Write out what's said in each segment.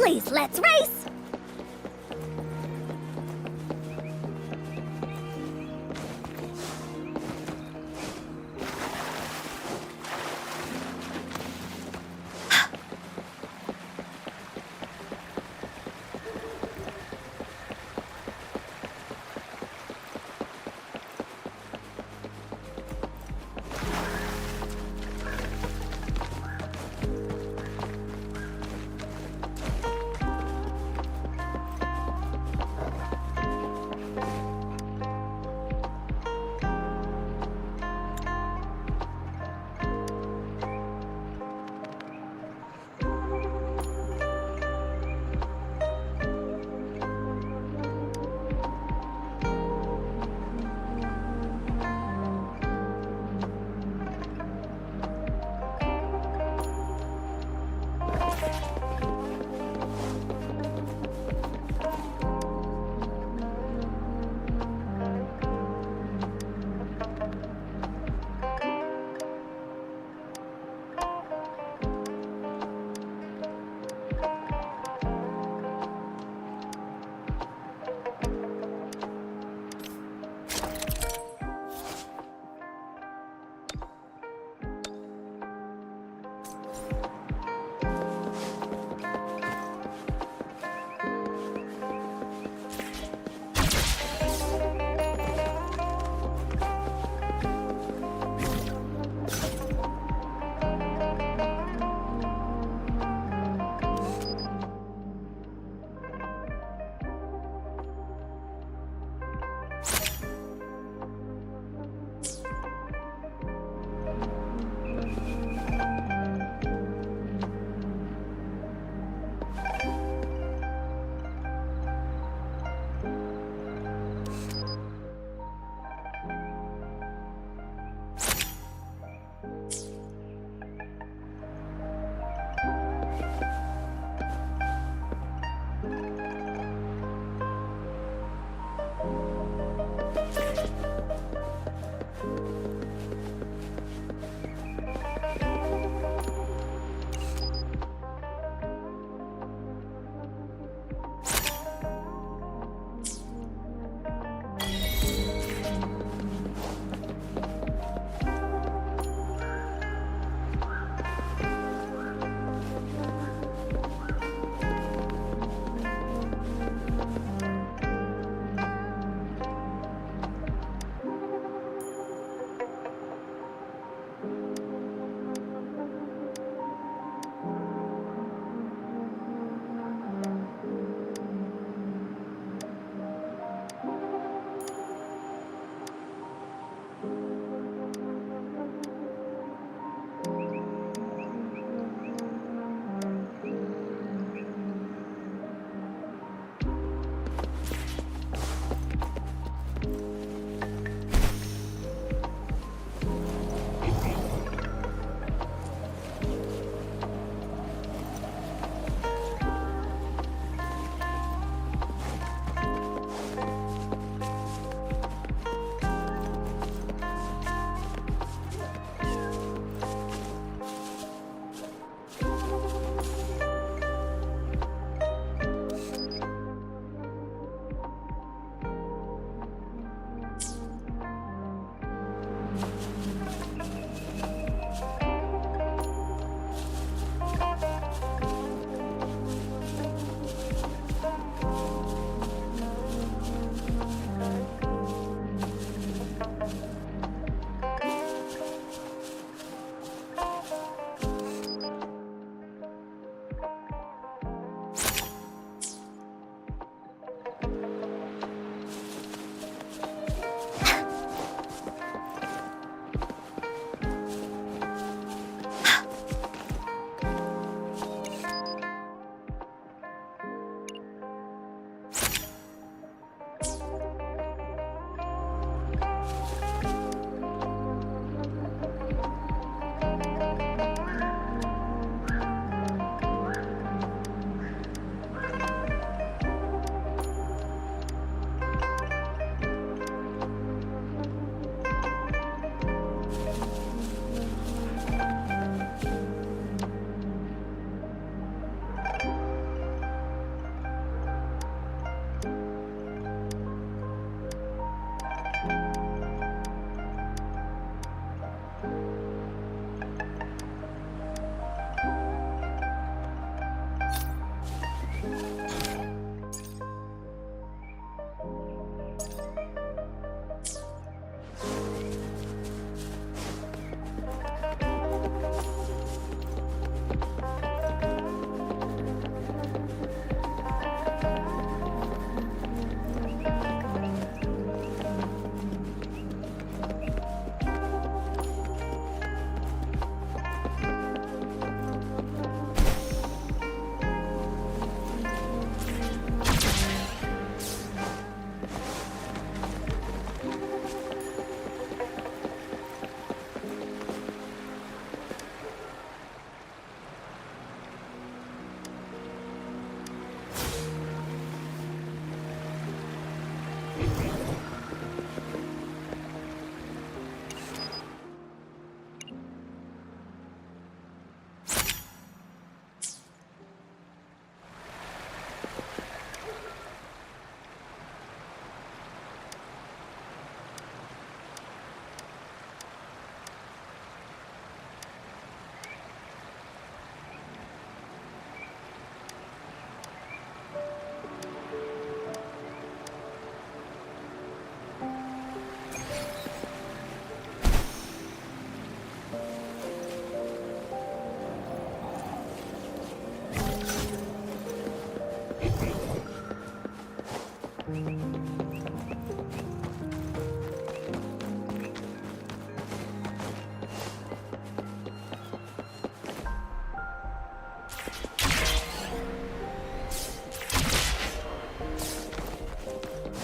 Please, let's race!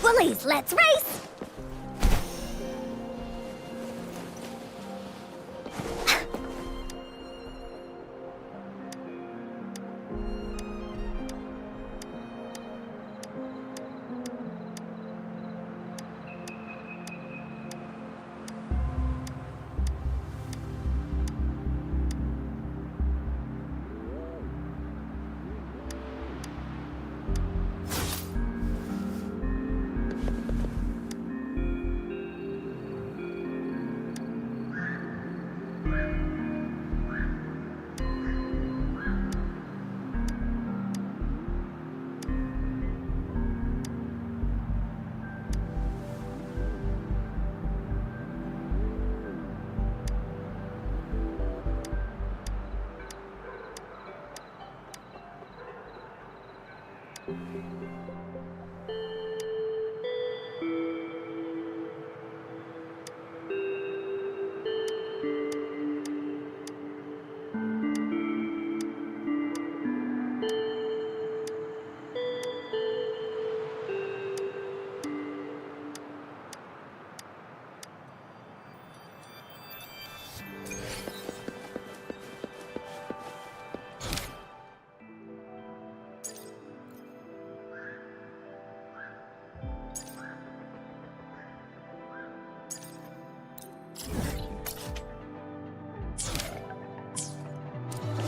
Bullies, let's race!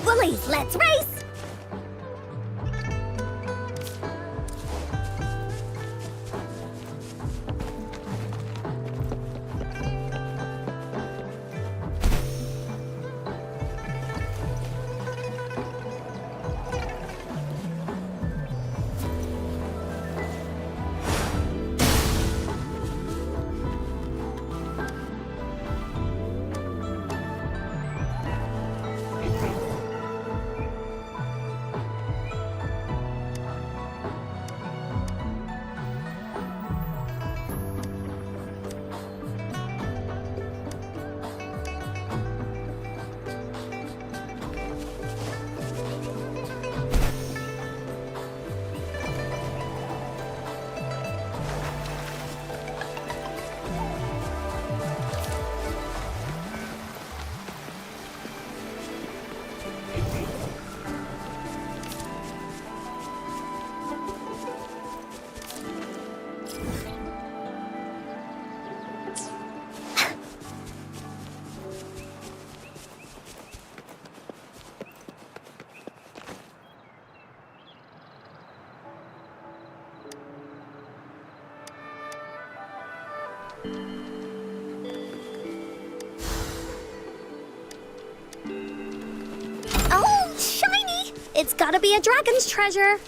Bullies, let's race! Oh, shiny! It's gotta be a dragon's treasure.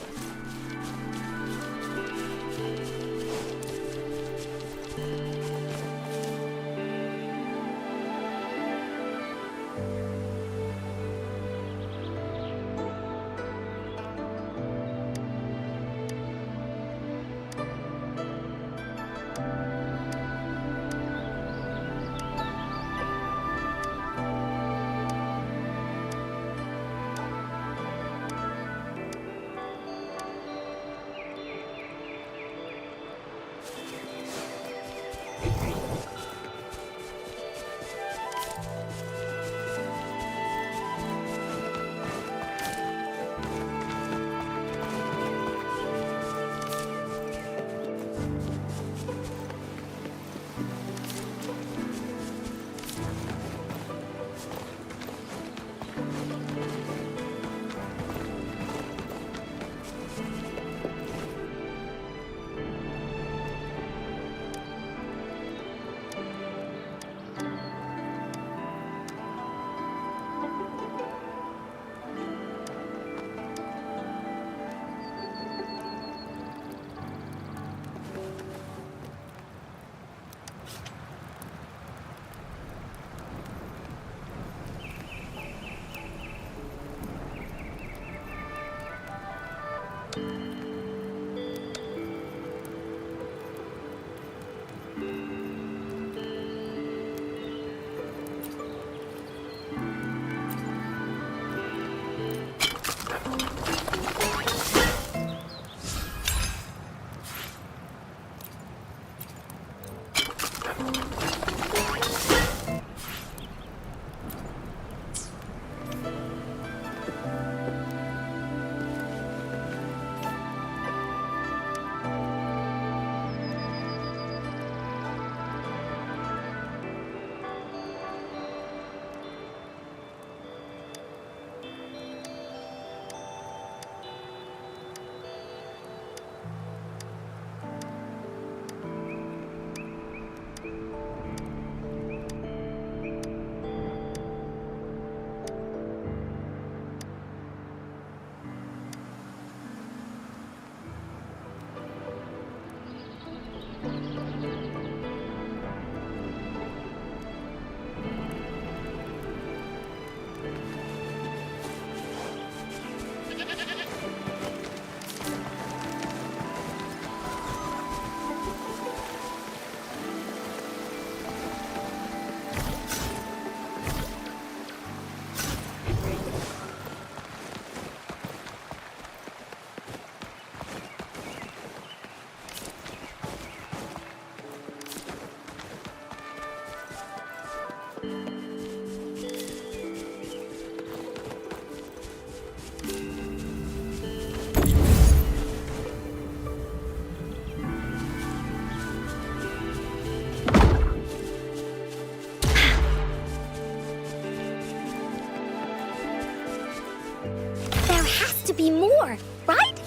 to be more, right?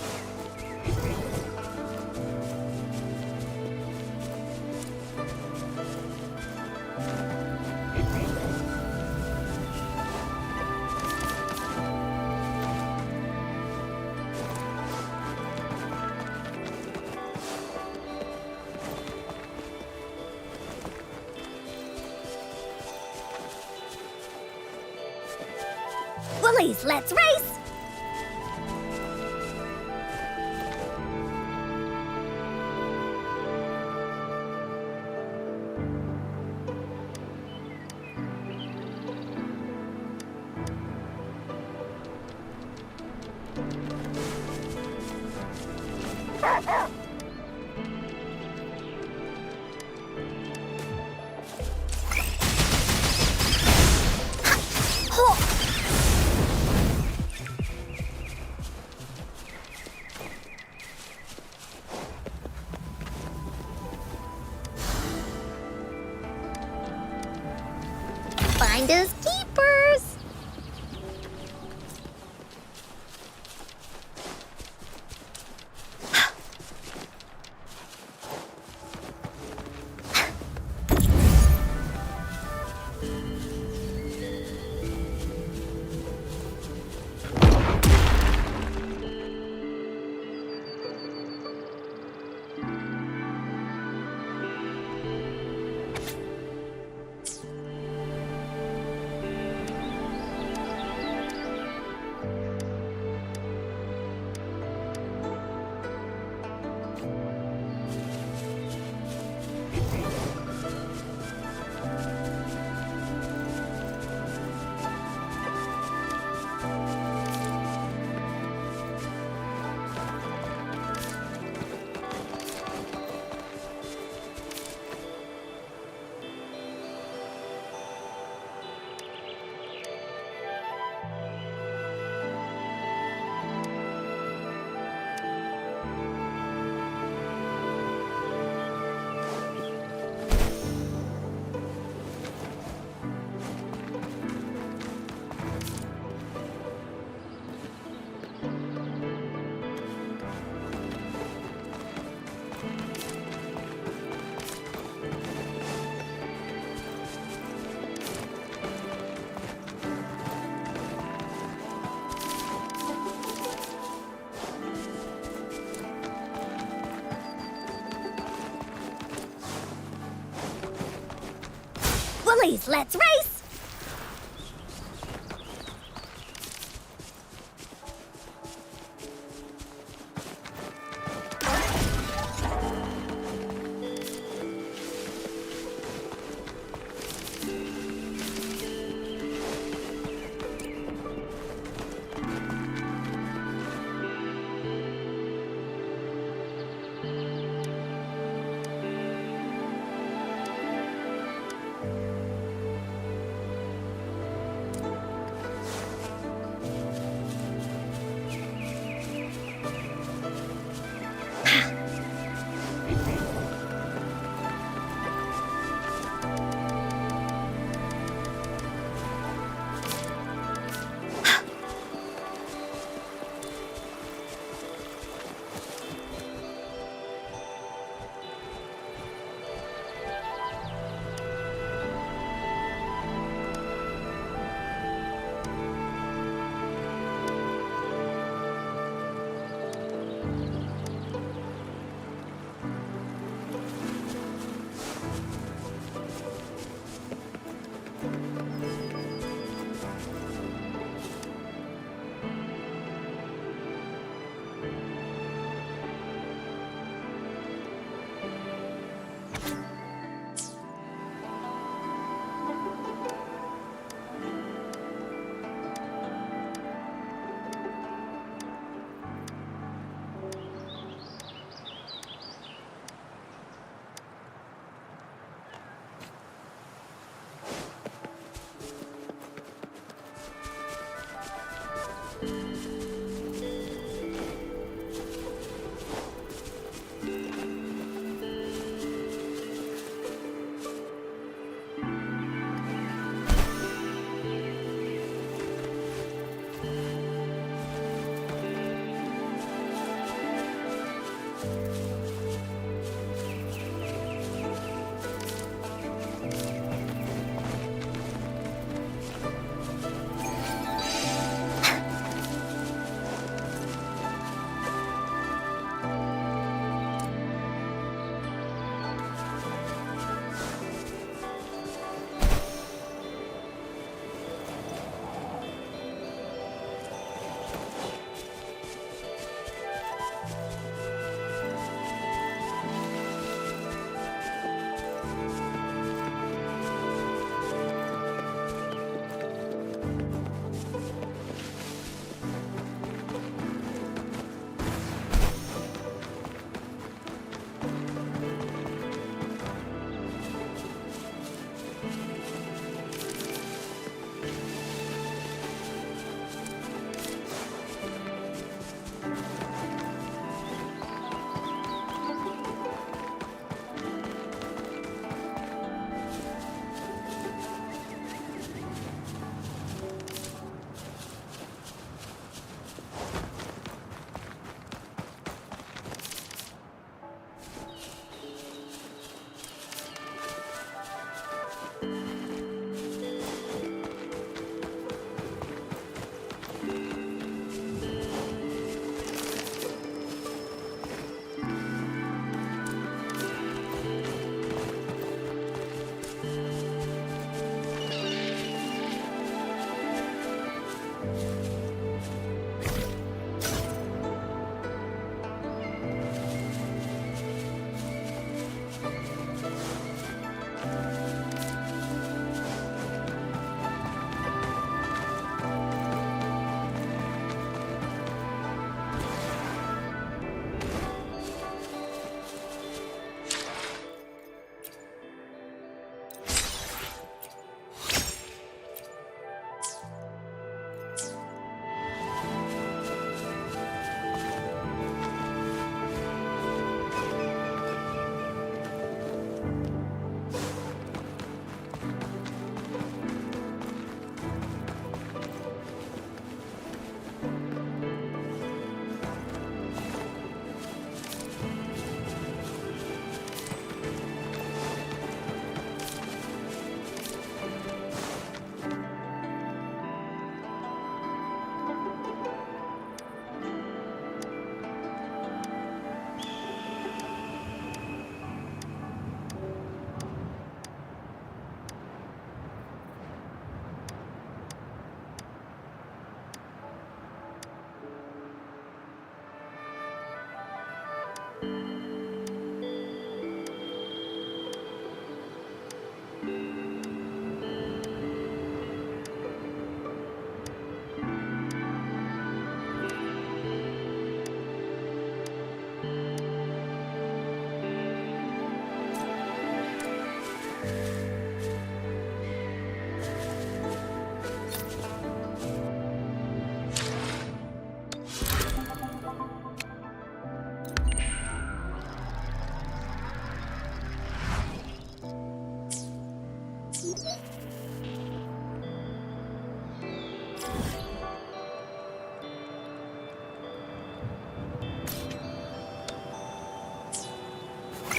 Willies, let's race! Finders keepers! Willies, let's race!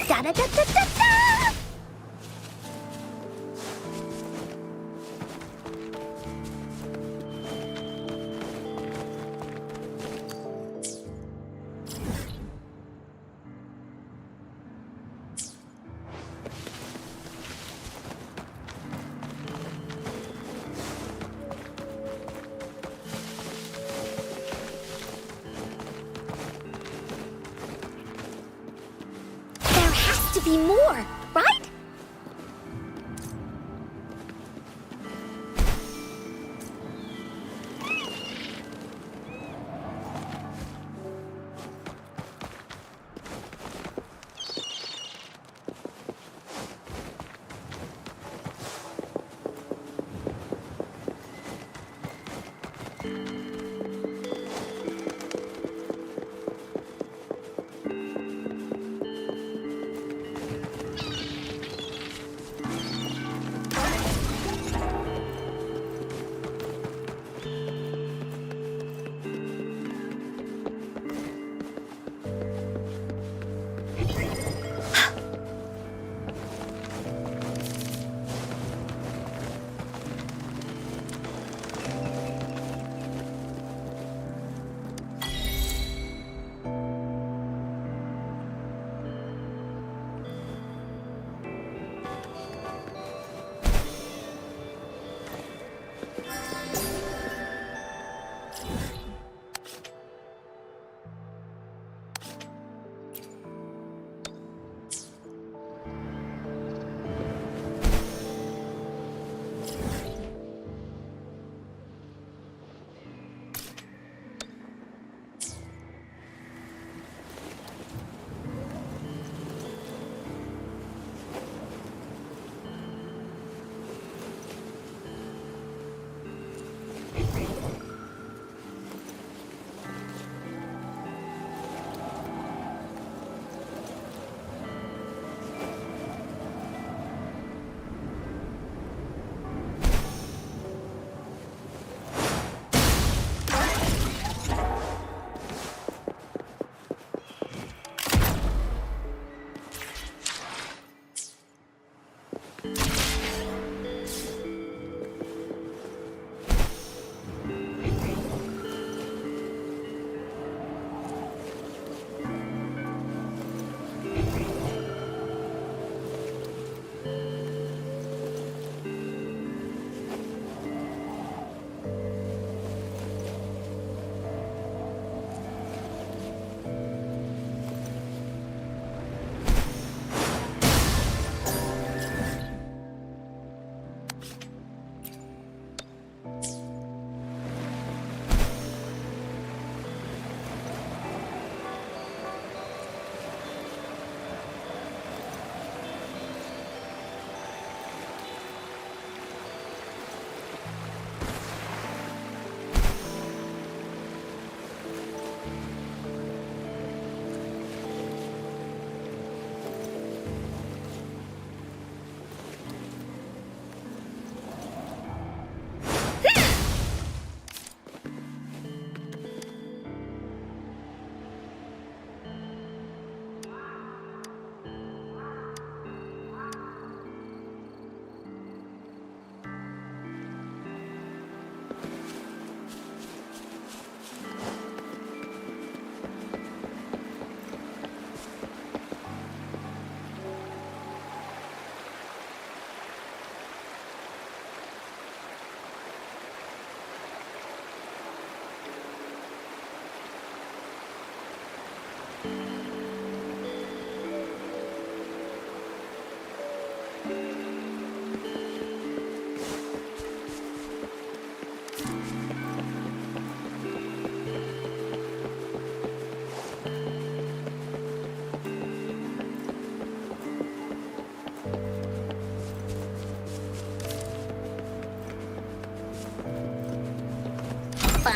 Da da da da da da! There has to be more, right?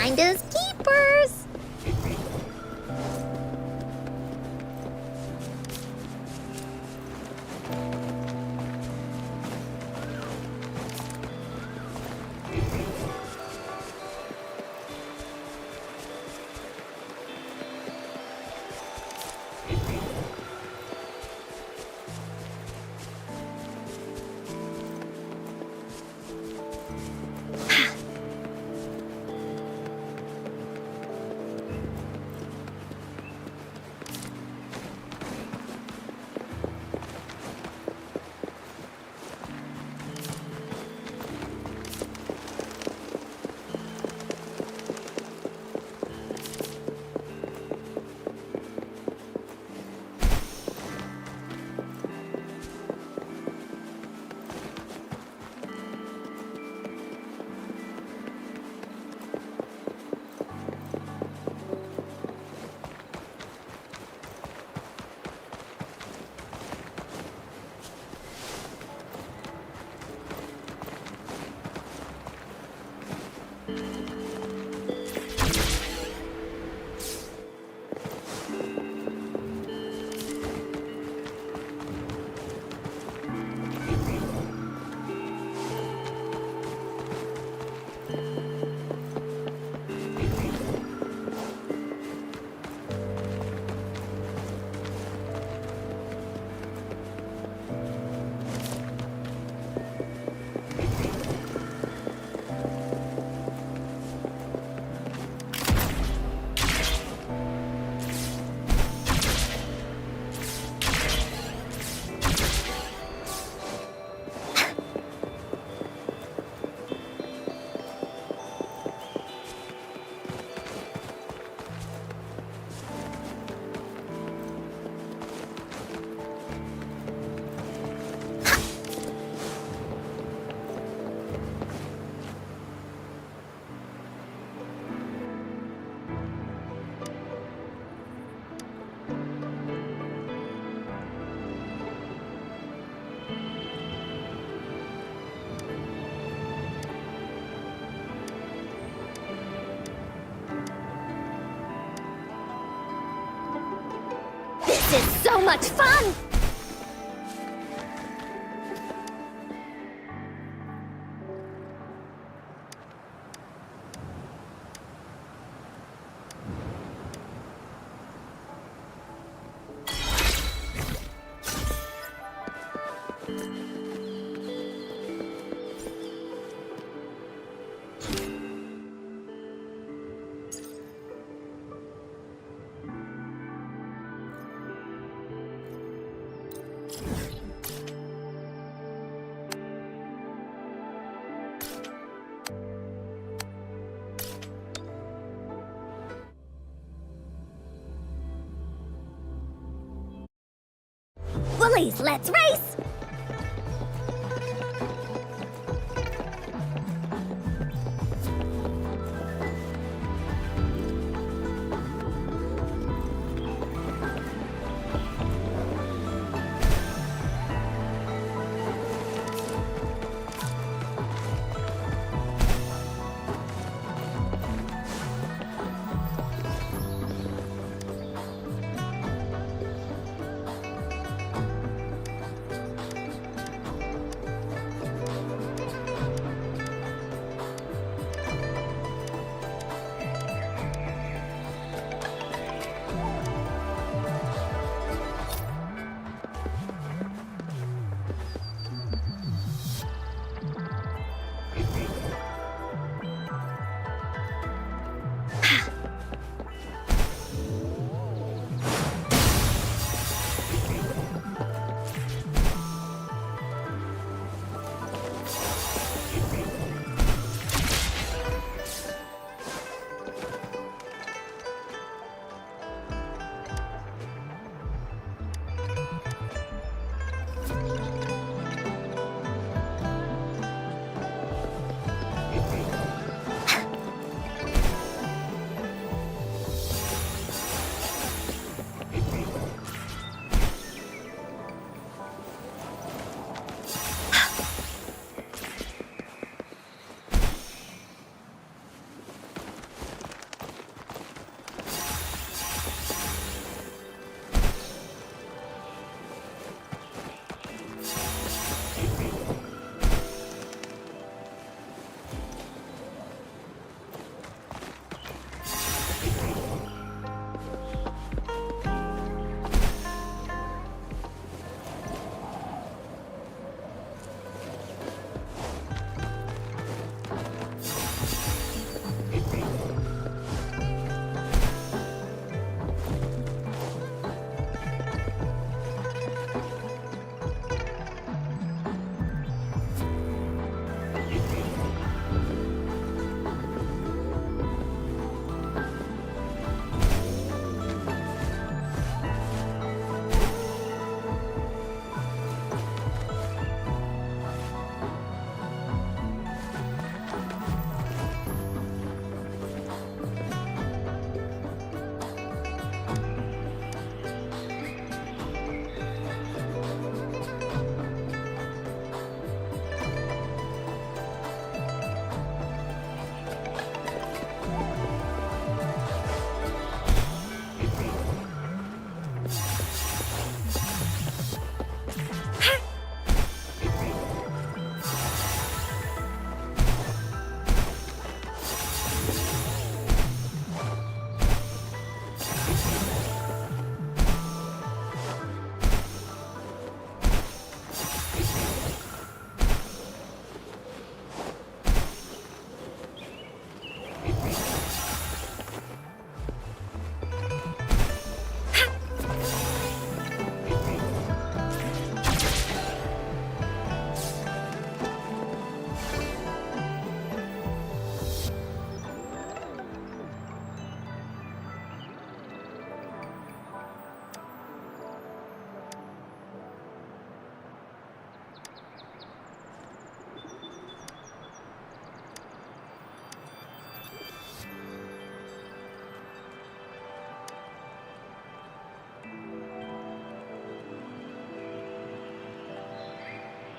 Finders keepers. This is so much fun! Woolies, let's race!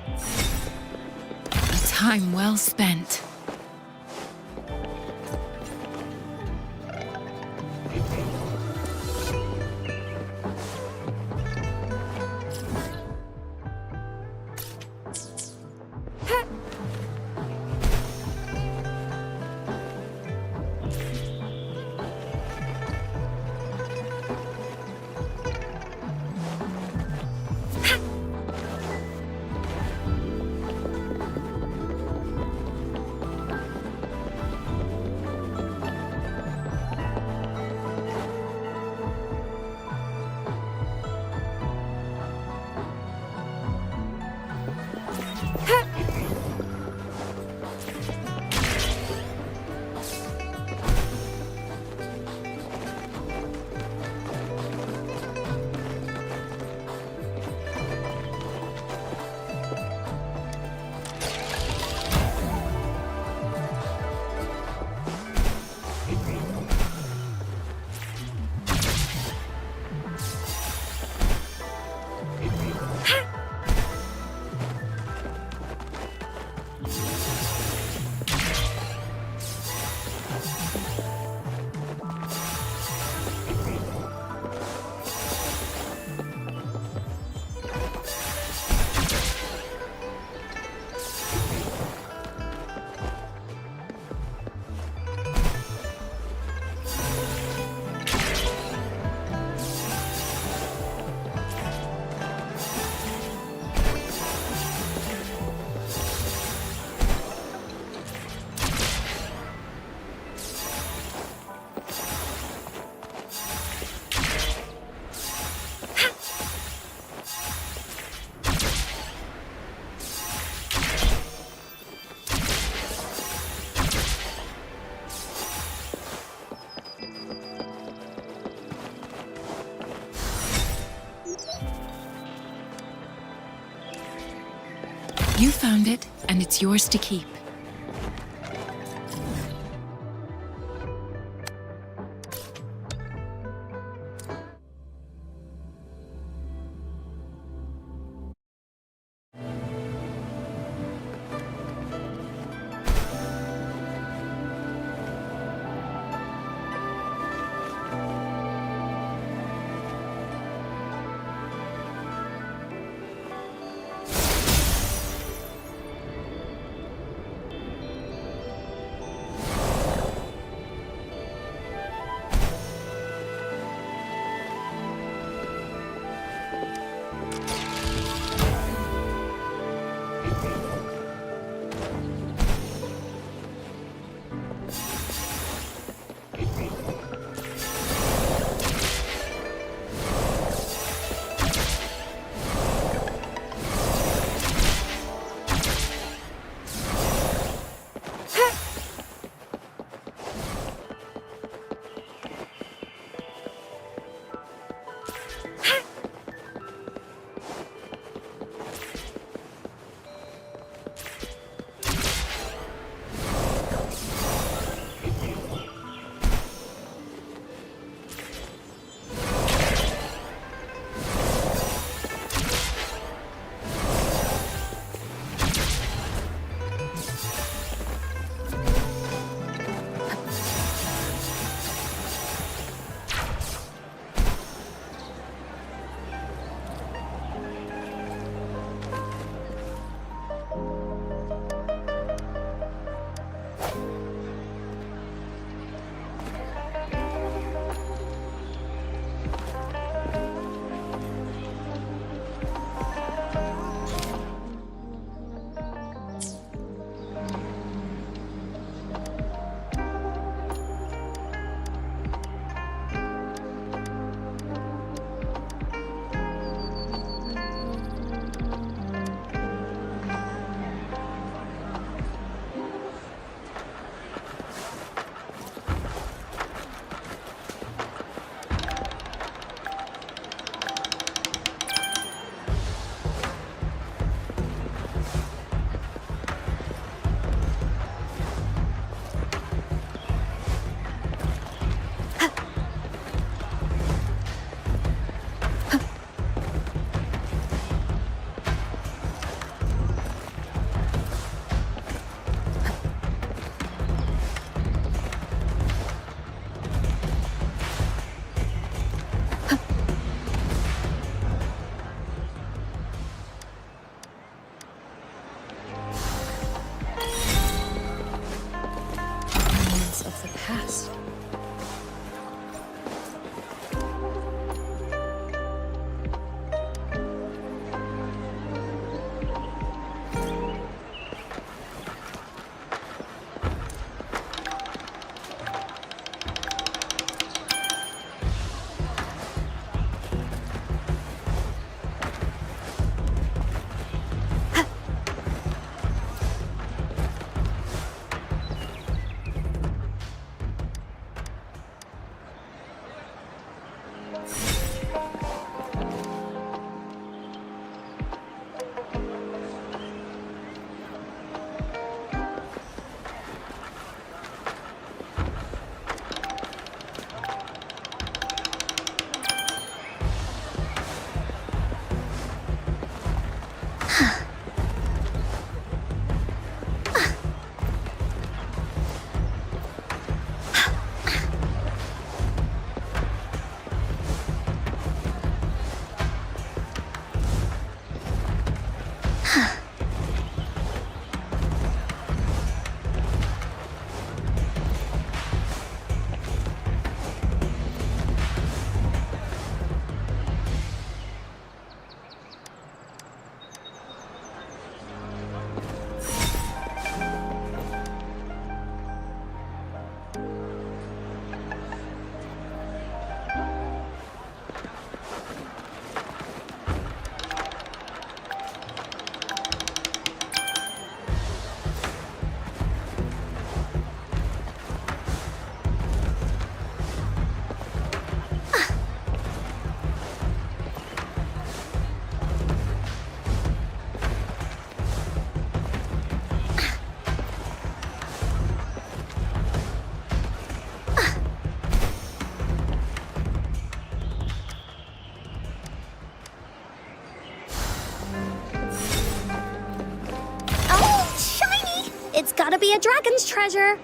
A time well spent. You found it, and it's yours to keep. be a dragon's treasure.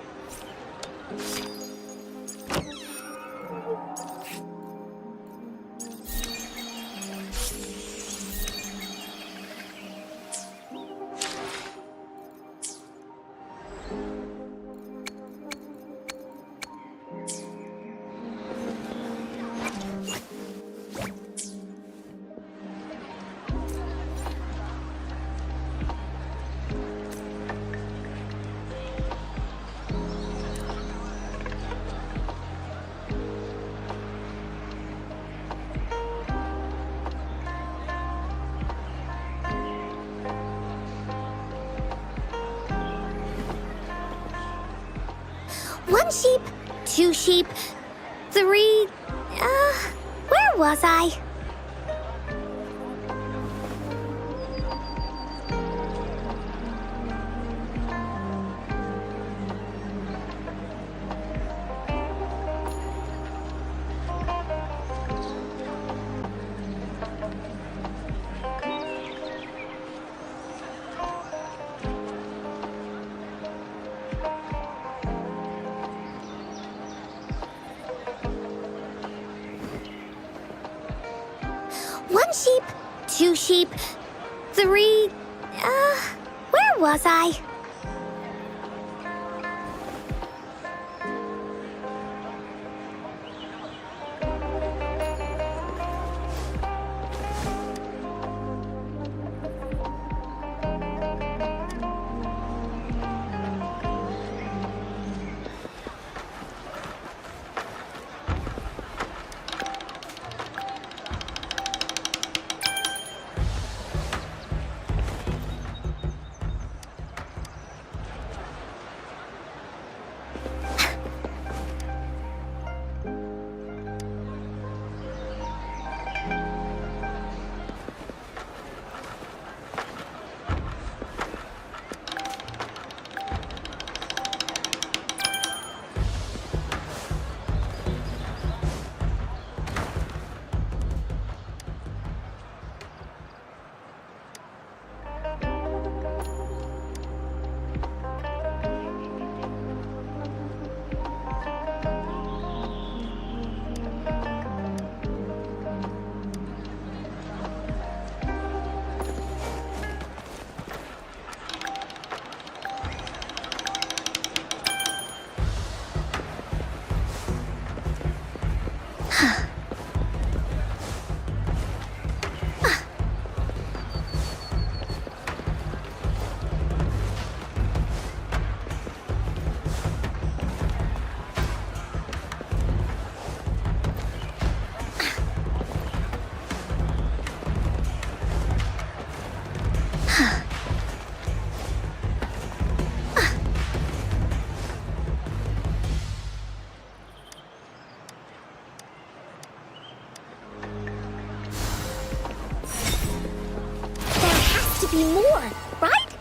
One sheep, two sheep, three... where was I? One sheep, two sheep, three... where was I? Be more, right?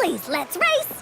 Willies, let's race!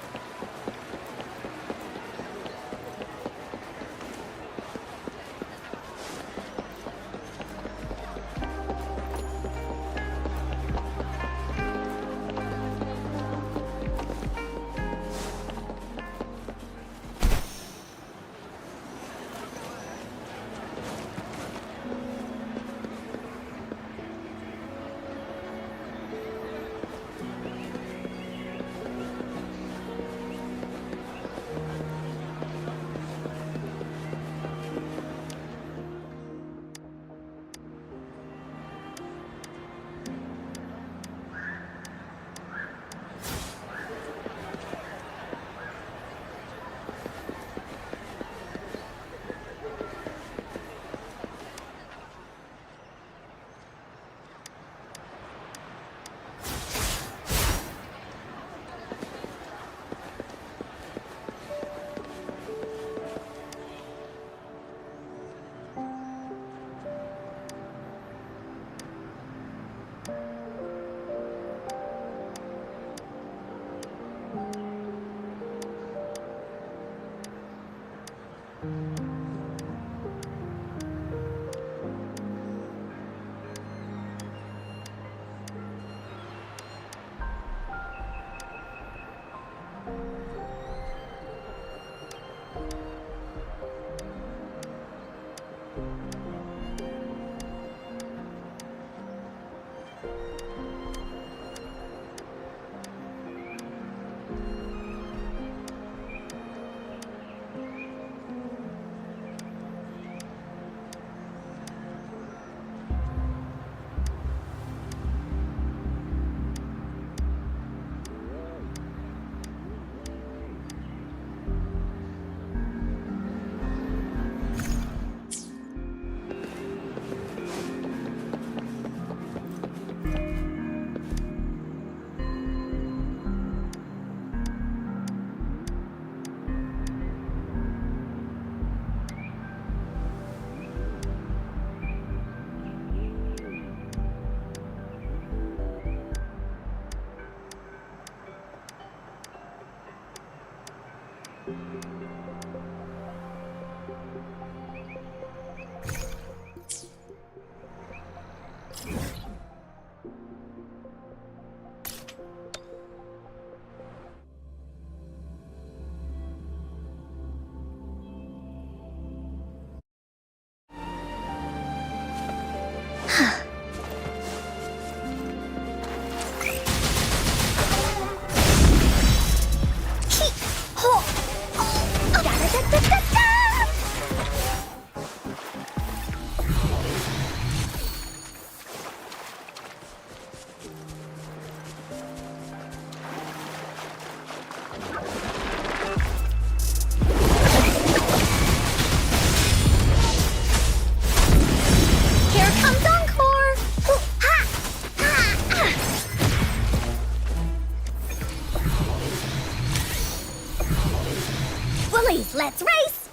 Let's race!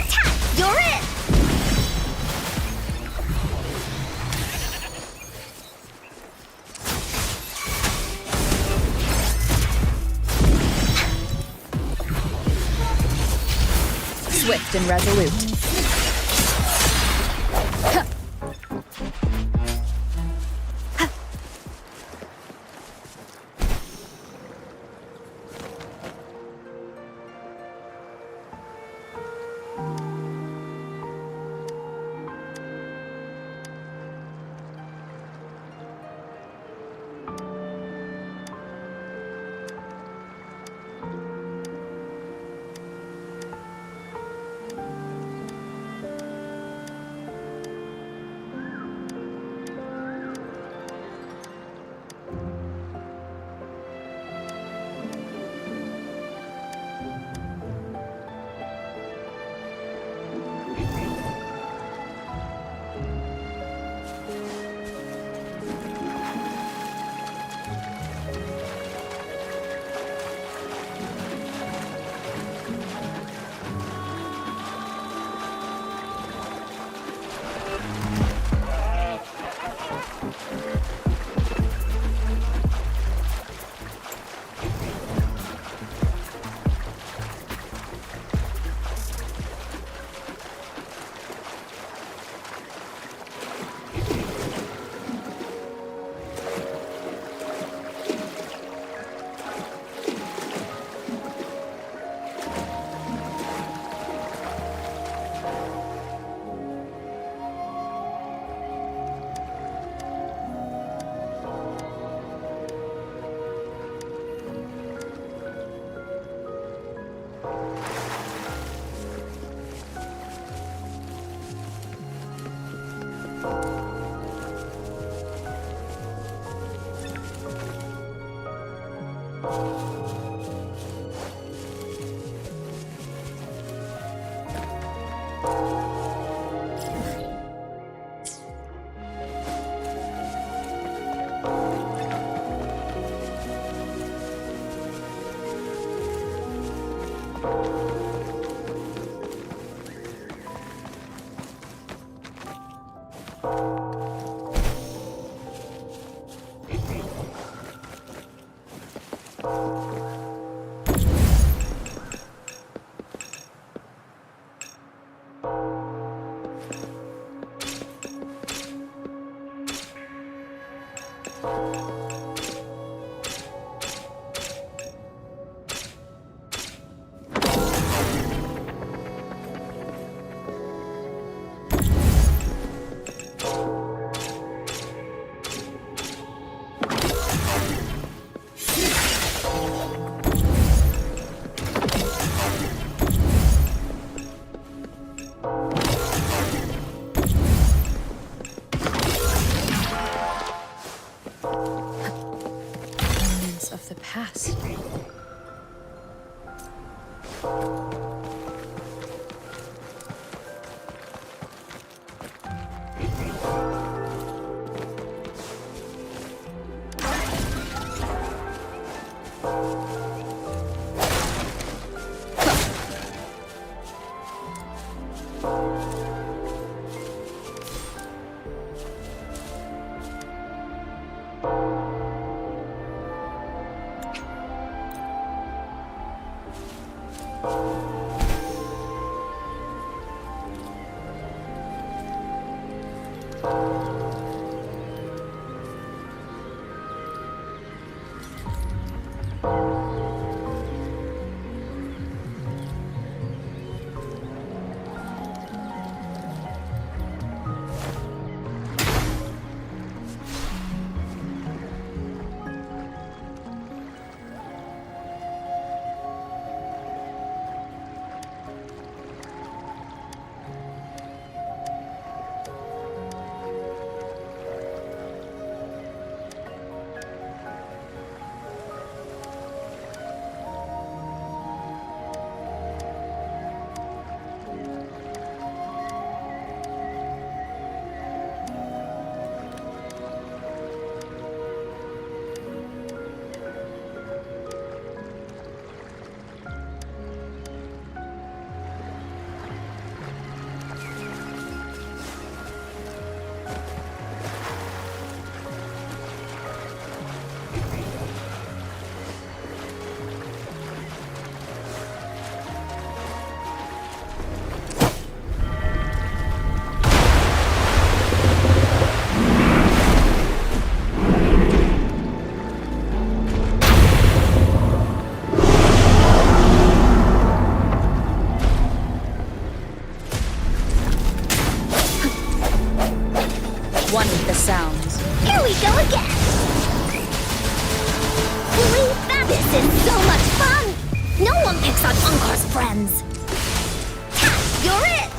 Ta! You're it! Swift and resolute. Of the past. One with the sounds. Here we go again! This is so much fun! No one picks on Unkar's friends! Ha! You're it!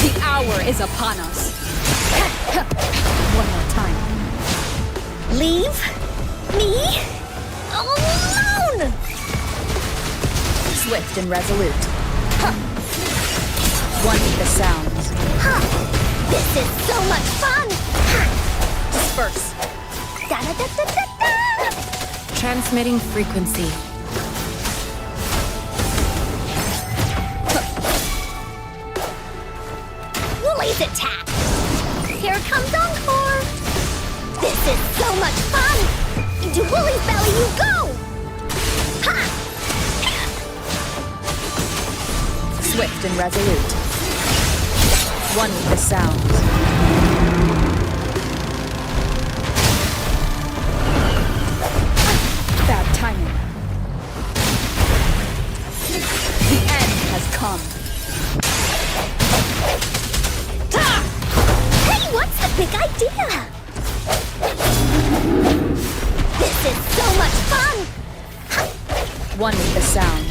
The hour is upon us. One more time. Leave me alone! Swift and resolute. One with the sounds. Ha! This is so much fun! Ha! Disperse. Da-da-da-da-da-da! Transmitting frequency. Woolly's attack! Here comes Encore! This is so much fun! Into Woolly's belly you go! Ha! Swift and resolute. One with the sounds. Bad timing. The end has come. Hey, what's the big idea? This is so much fun! One with the sounds.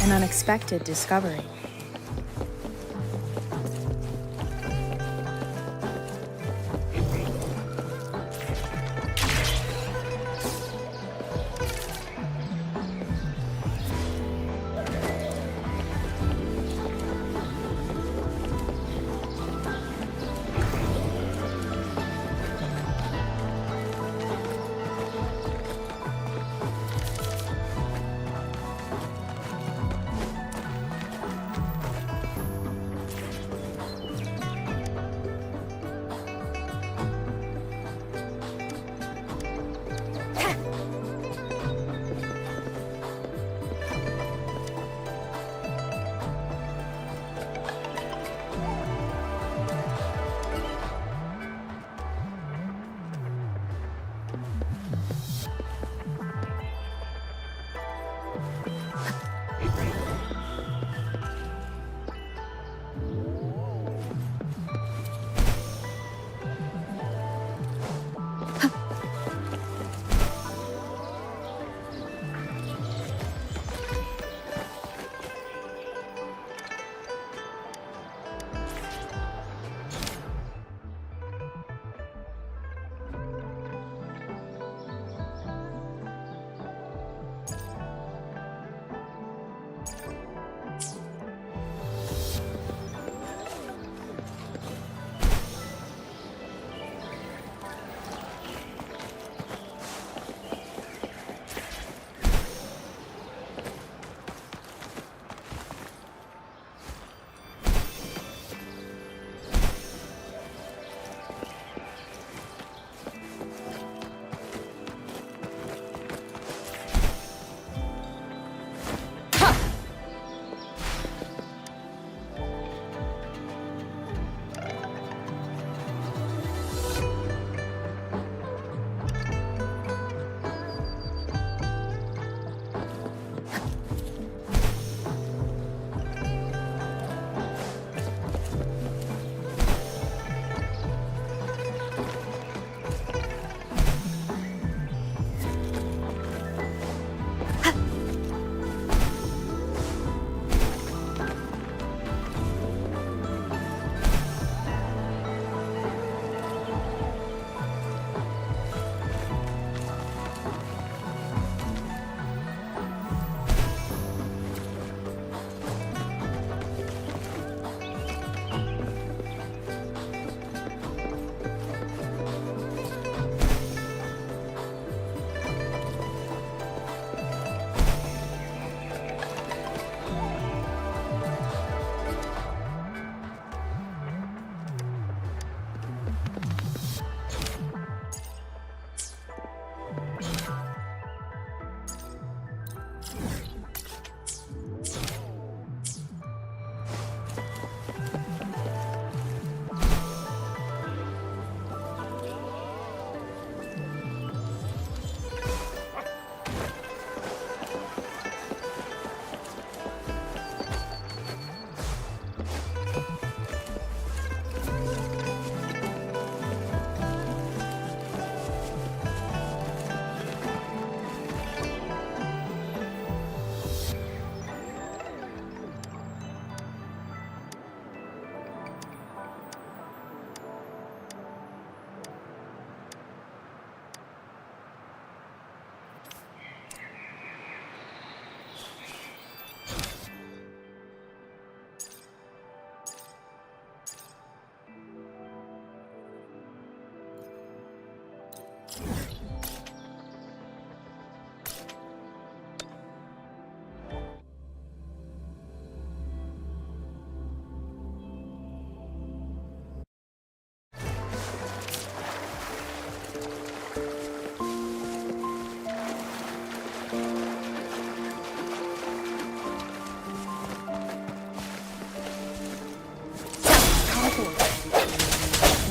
An unexpected discovery.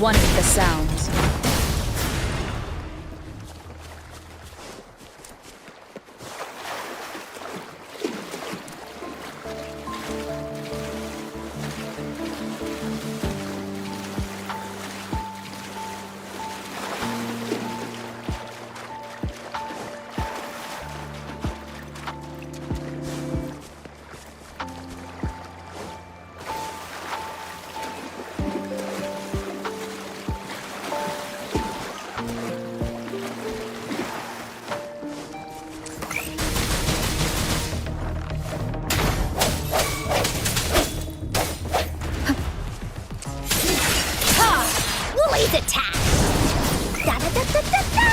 One with the sounds. Woolly's attack! Da da da da da da!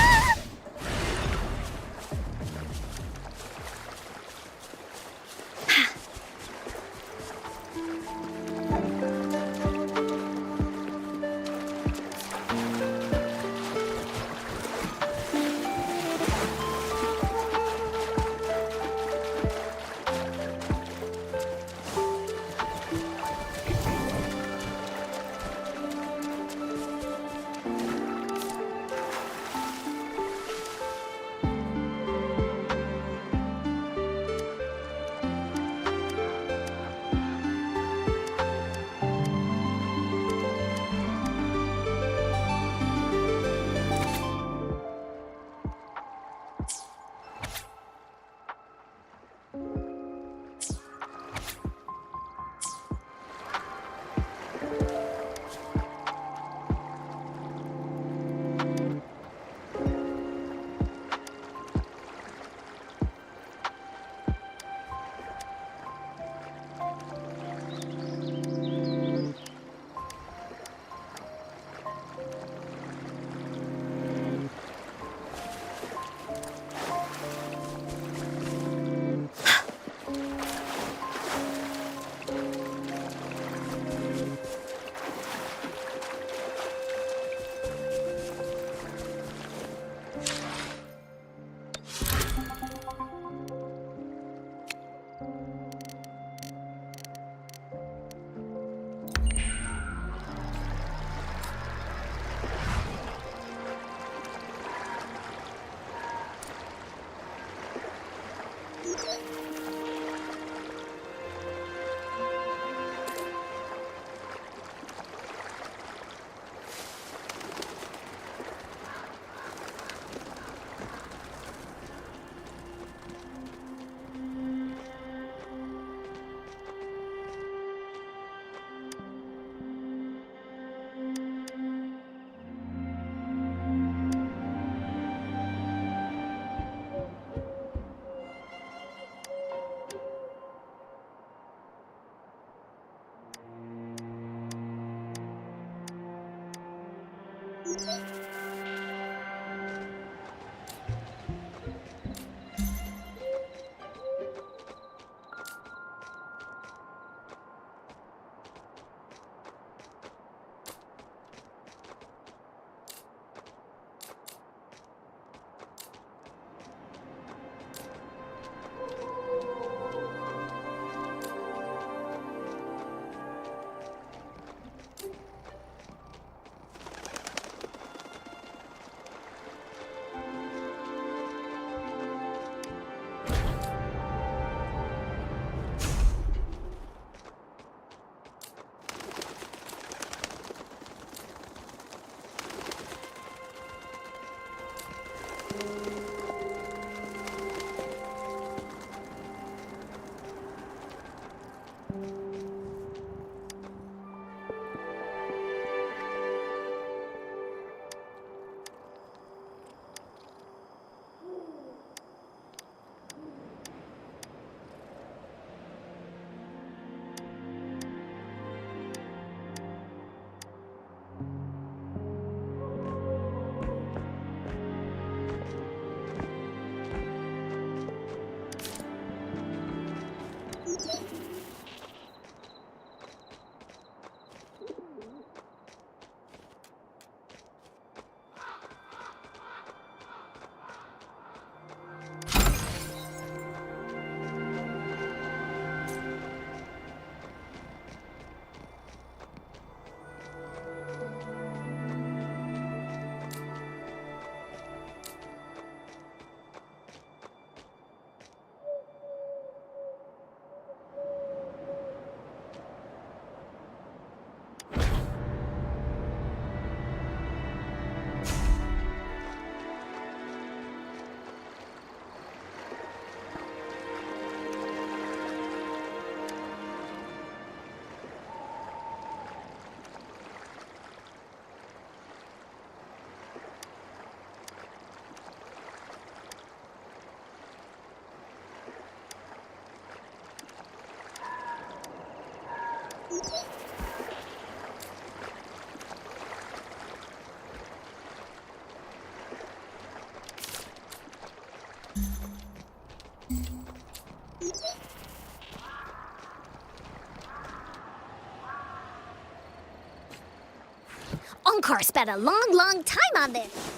Encore spent a long time on this.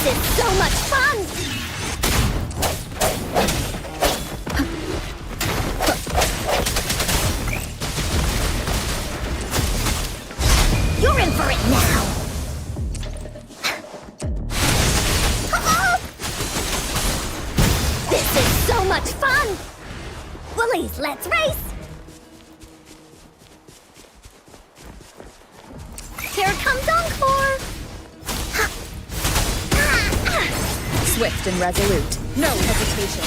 This is so much fun! You're in for it now! This is so much fun! Woolies, let's race! Here comes Encore! Swift and resolute. No hesitation.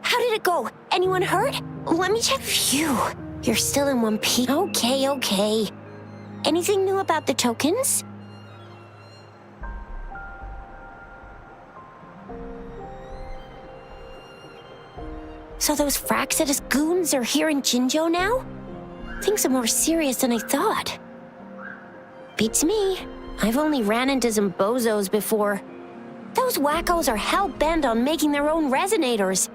How did it go? Anyone hurt? Let me check. Phew. You're still in one piece. Okay. Anything new about the tokens? So those Fraxidus goons are here in Jinzhou now? Things are more serious than I thought. Beats me. I've only ran into some bozos before. Those wackos are hell-bent on making their own resonators.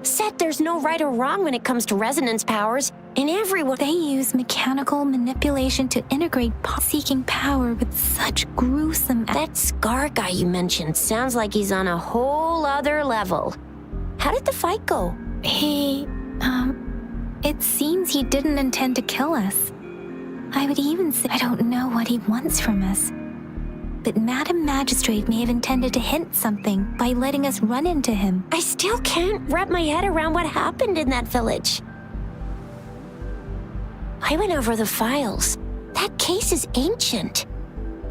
Said there's no right or wrong when it comes to resonance powers, and everyone— They use mechanical manipulation to integrate seeking power with such gruesome— That Scar guy you mentioned sounds like he's on a whole other level. How did the fight go? It seems he didn't intend to kill us. I would even say I don't know what he wants from us. But Madam Magistrate may have intended to hint something by letting us run into him. I still can't wrap my head around what happened in that village. I went over the files. That case is ancient.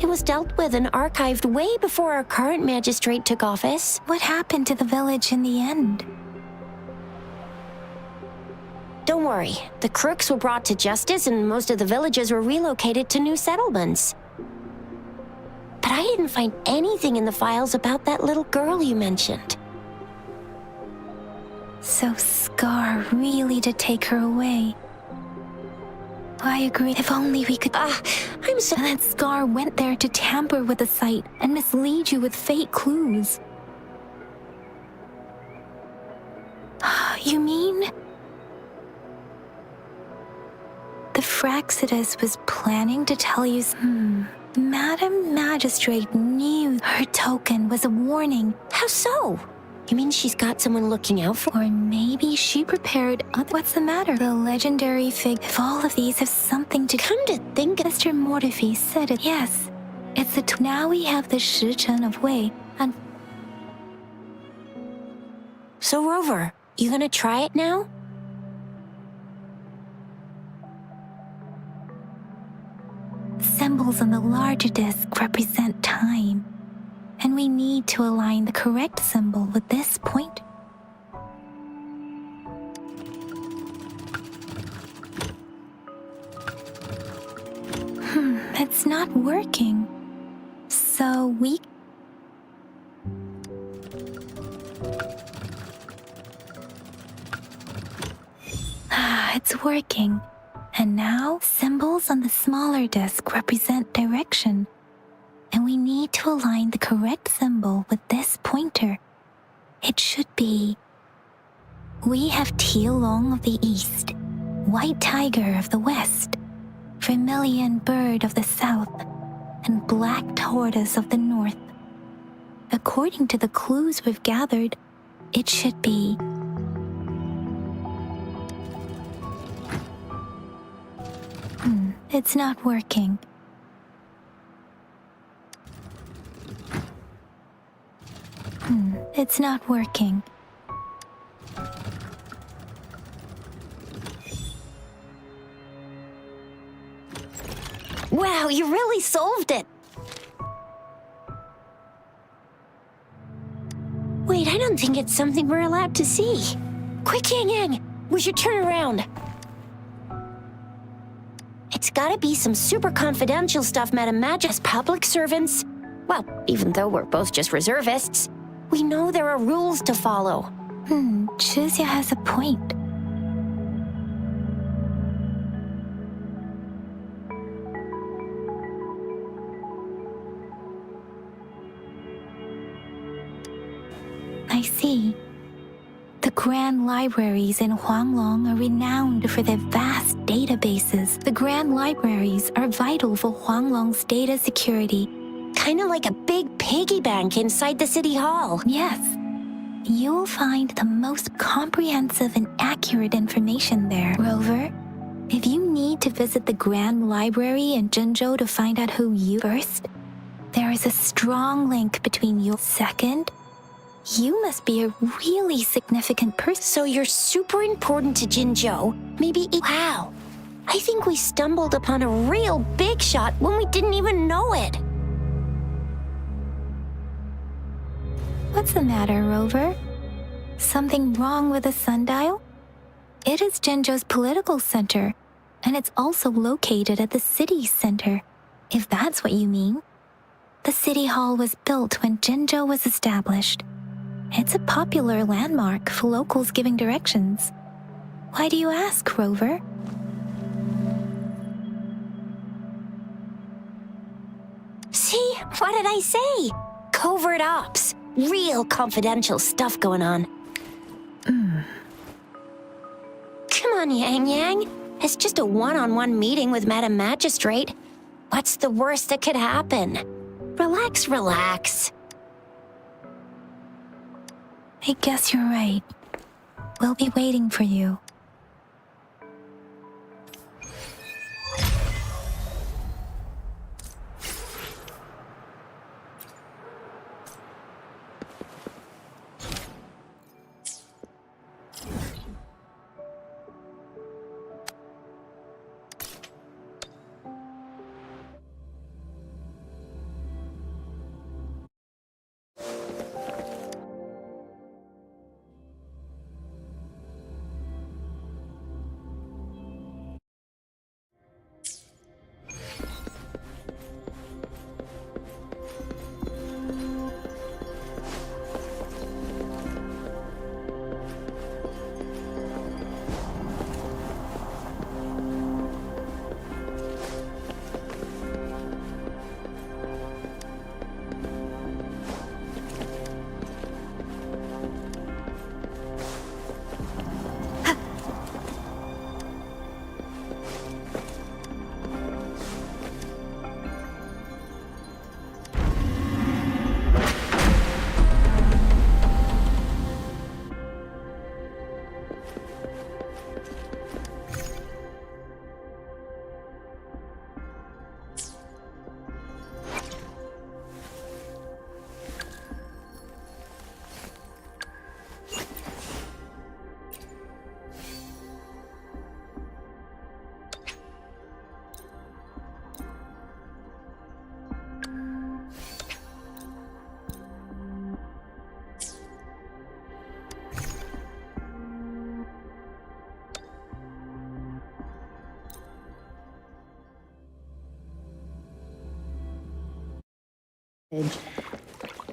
It was dealt with and archived way before our current magistrate took office. What happened to the village in the end? Don't worry. The crooks were brought to justice and most of the villagers were relocated to new settlements. But I didn't find anything in the files about that little girl you mentioned. So Scar really did take her away. I agree. If only we could— I'm so— And then Scar went there to tamper with the site and mislead you with fake clues. You mean the Fraxidus was planning to tell you— Madam Magistrate knew her token was a warning. How so? You mean she's got someone looking out for— Or maybe she prepared what's the matter? The legendary fig— If all of these have something to— Come to think— Mr. Mortefi said it. Yes. It's the— Now we have the Shichen of Wei, and— So Rover, you gonna try it now? Symbols on the larger disc represent time, and we need to align the correct symbol with this point. It's not working. So we— It's working. And now, symbols on the smaller disc represent direction. And we need to align the correct symbol with this pointer. It should be— We have Tialong of the east, White Tiger of the west, Vermilion Bird of the south, and Black Tortoise of the north. according to the clues we've gathered, it should be. It's not working. It's not working. Wow, you really solved it! Wait, I don't think it's something we're allowed to see. Quick, Yang Yang! We should turn around. It's gotta be some super confidential stuff Madame Magic as public servants. Well, even though we're both just reservists, we know there are rules to follow. Chuzia has a point. I see. The grand libraries in Huanglong are renowned for their vast databases. The grand libraries are vital for Huanglong's data security. Kinda like a big piggy bank inside the city hall. Yes. You'll find the most comprehensive and accurate information there, Rover. If you need to visit the Grand Library in Jinzhou to find out who you first, there is a strong link between you. Second, you must be a really significant person. So you're super important to Jinzhou. Maybe wow. I think we stumbled upon a real big shot when we didn't even know it. What's the matter, Rover? Something wrong with the sundial? It is Jinzhou's political center, and it's also located at the city center, if that's what you mean. The city hall was built when Jinzhou was established. It's a popular landmark for locals giving directions. Why do you ask, Rover? See? What did I say? Covert ops. Real confidential stuff going on. Come on, Yang Yang. It's just a one-on-one meeting with Madam Magistrate. What's the worst that could happen? Relax, relax. I guess you're right. We'll be waiting for you.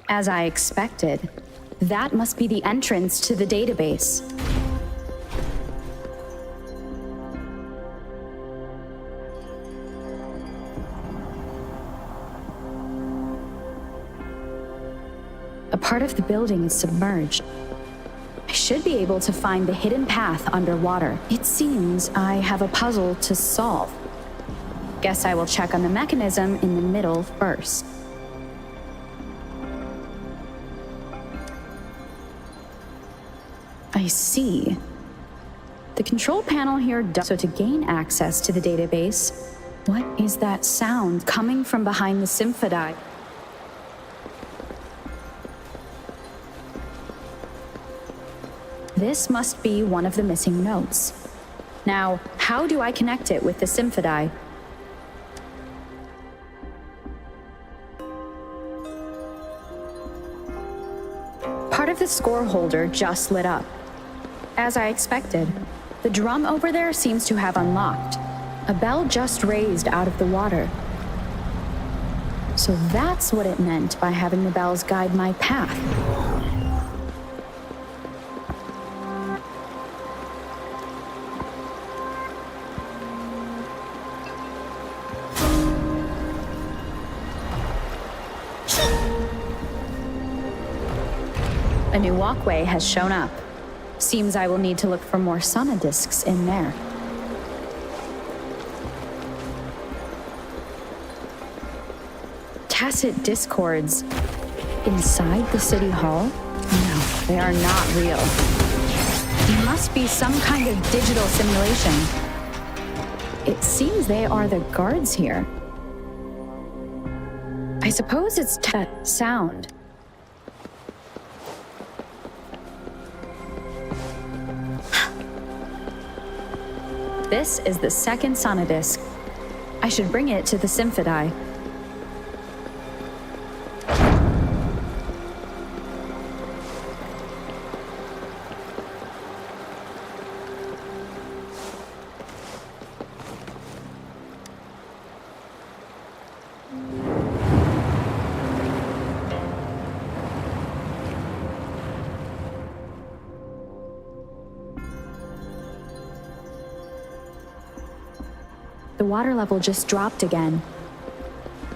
As I expected, that must be the entrance to the database. A part of the building is submerged. I should be able to find the hidden path underwater. It seems I have a puzzle to solve. Guess I will check on the mechanism in the middle first. I see. The control panel here does so to gain access to the database. What is that sound coming from behind the symphody? This must be one of the missing notes. Now, how do I connect it with the symphody? Part of the score holder just lit up. As I expected, the drum over there seems to have unlocked. A bell just raised out of the water. So that's what it meant by having the bells guide my path. A new walkway has shown up. Seems I will need to look for more sonodiscs in there. Tacit discords inside the city hall? No, they are not real. It must be some kind of digital simulation. It seems they are the guards here. I suppose it's that sound. This is the second sonodisc. I should bring it to the symphody. The water level just dropped again.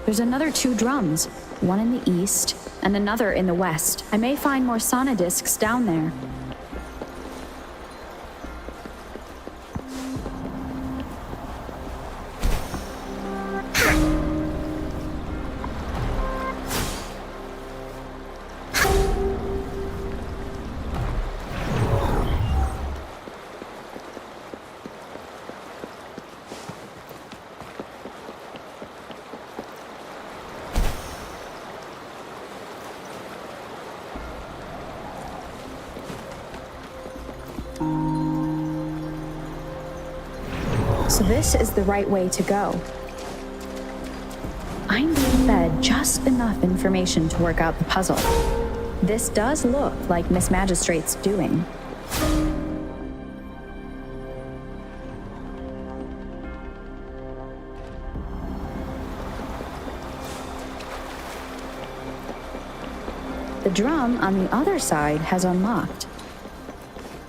There's another 2 drums, one in the east and another in the west. I may find more sonodiscs down there. So this is the right way to go. I'm being fed just enough information to work out the puzzle. This does look like Miss Magistrate's doing. The drum on the other side has unlocked.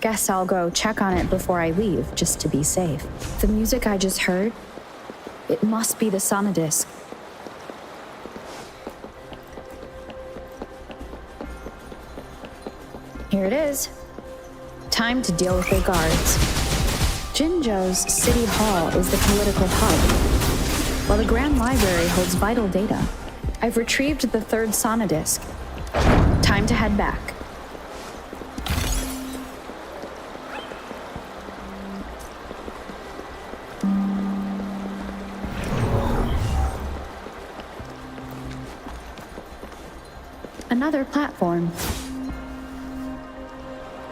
Guess I'll go check on it before I leave, just to be safe. The music I just heard, it must be the sonodisc. Here it is. Time to deal with the guards. Jinzhou's City Hall is the political hub, while the Grand Library holds vital data. I've retrieved the 3rd sonodisc. Time to head back. Another platform.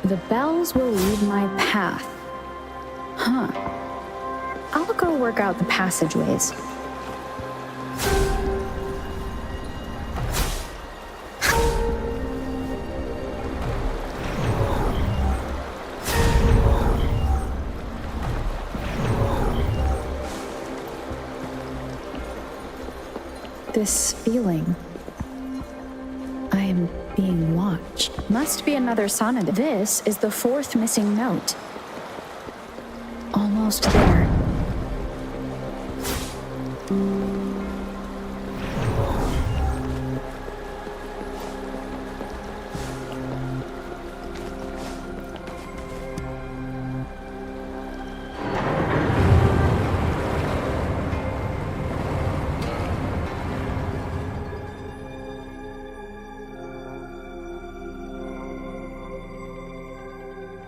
The bells will lead my path. Huh. I'll go work out the passageways. This feeling. I am being watched. Must be another sonnet. This is the 4th missing note. Almost there.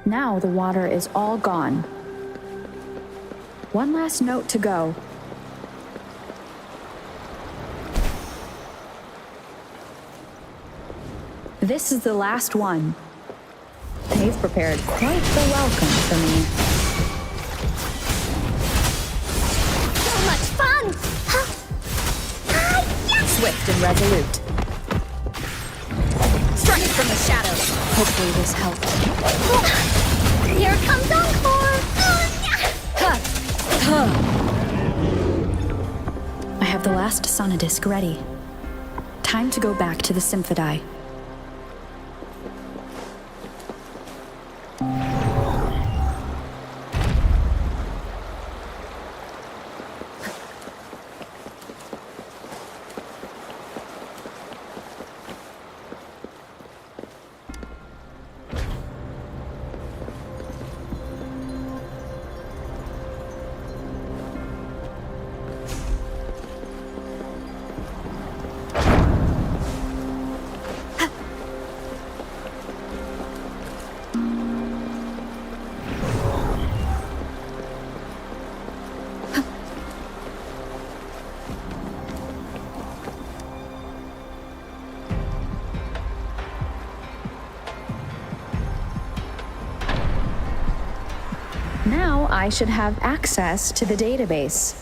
Now the water is all gone. One last note to go. This is the last one. They've prepared quite the welcome for me. So much fun! Yes! Swift and resolute. Strike from the shadows. Hopefully this helps. Here comes Encore! I have the last sonodisc ready. Time to go back to the Symphodi. Now I should have access to the database.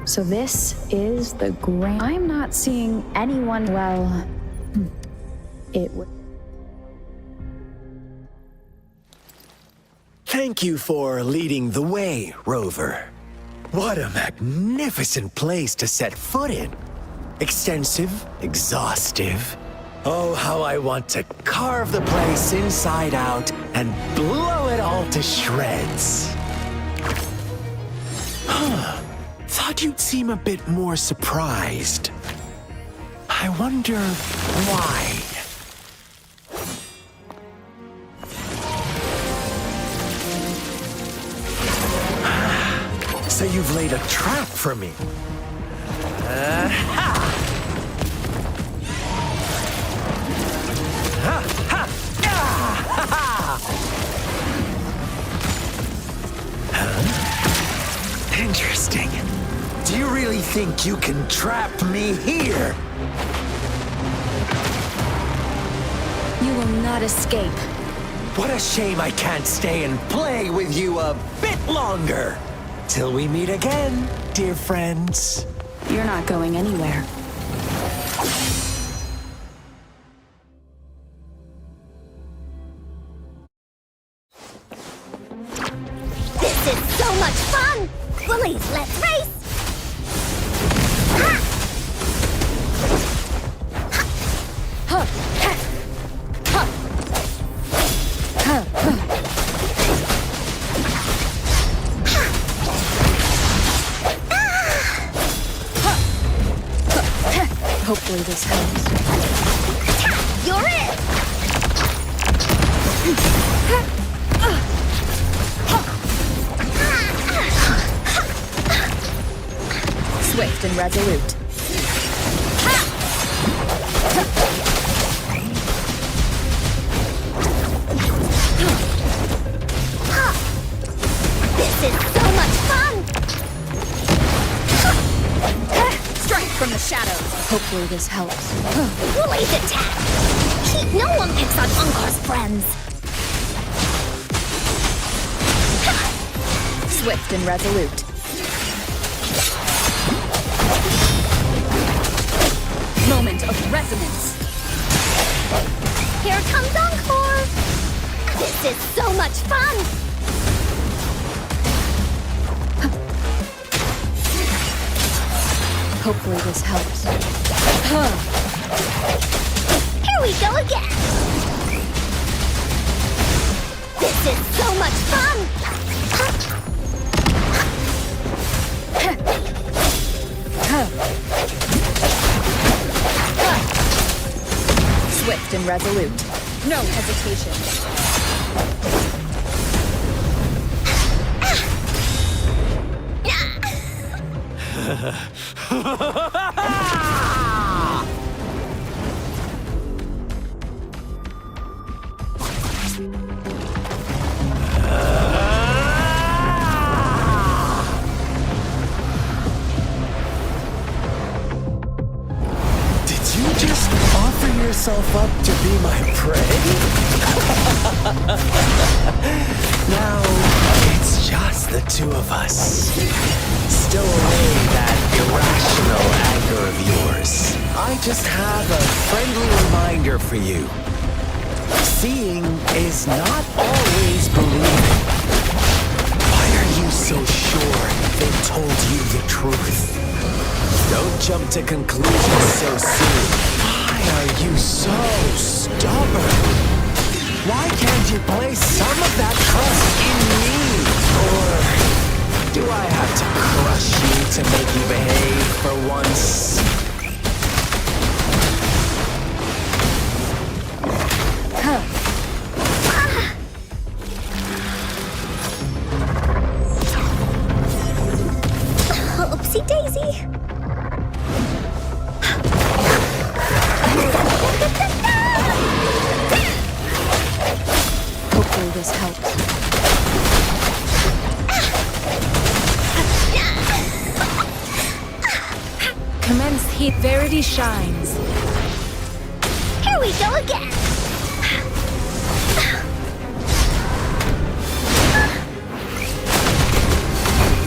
So this is the grand... I'm not seeing anyone well... It would... Thank you for leading the way, Rover. What a magnificent place to set foot in. Extensive, exhaustive. Oh, how I want to carve the place inside out and blow it all to shreds. Thought you'd seem a bit more surprised. I wonder why. So you've laid a trap for me. Interesting. Do you really think you can trap me here? You will not escape. What a shame I can't stay and play with you a bit longer. Till we meet again, dear friends. You're not going anywhere. This is so much fun! Bullies, let's race! Hopefully this helps. You're it! Swift and resolute. This is so much fun! Strike from the shadows. Hopefully this helps. Bullies attack! No one picks on Uncar's friends! Swift and resolute. Moment of resonance. Here comes Encore! This is so much fun! Hopefully this helps. Here we go again! This is so much fun! Swift and resolute. No hesitation. Yourself up to be my prey? Now, it's just the two of us. Stow away that irrational anger of yours. I just have a friendly reminder for you. Seeing is not always believing. Why are you so sure they told you the truth? Don't jump to conclusions so soon. Why are you so stubborn? Why can't you place some of that trust in me? Or do I have to crush you to make you behave for once? Oopsie daisy. Hopefully this helps. Commence heat. Verity shines. Here we go again.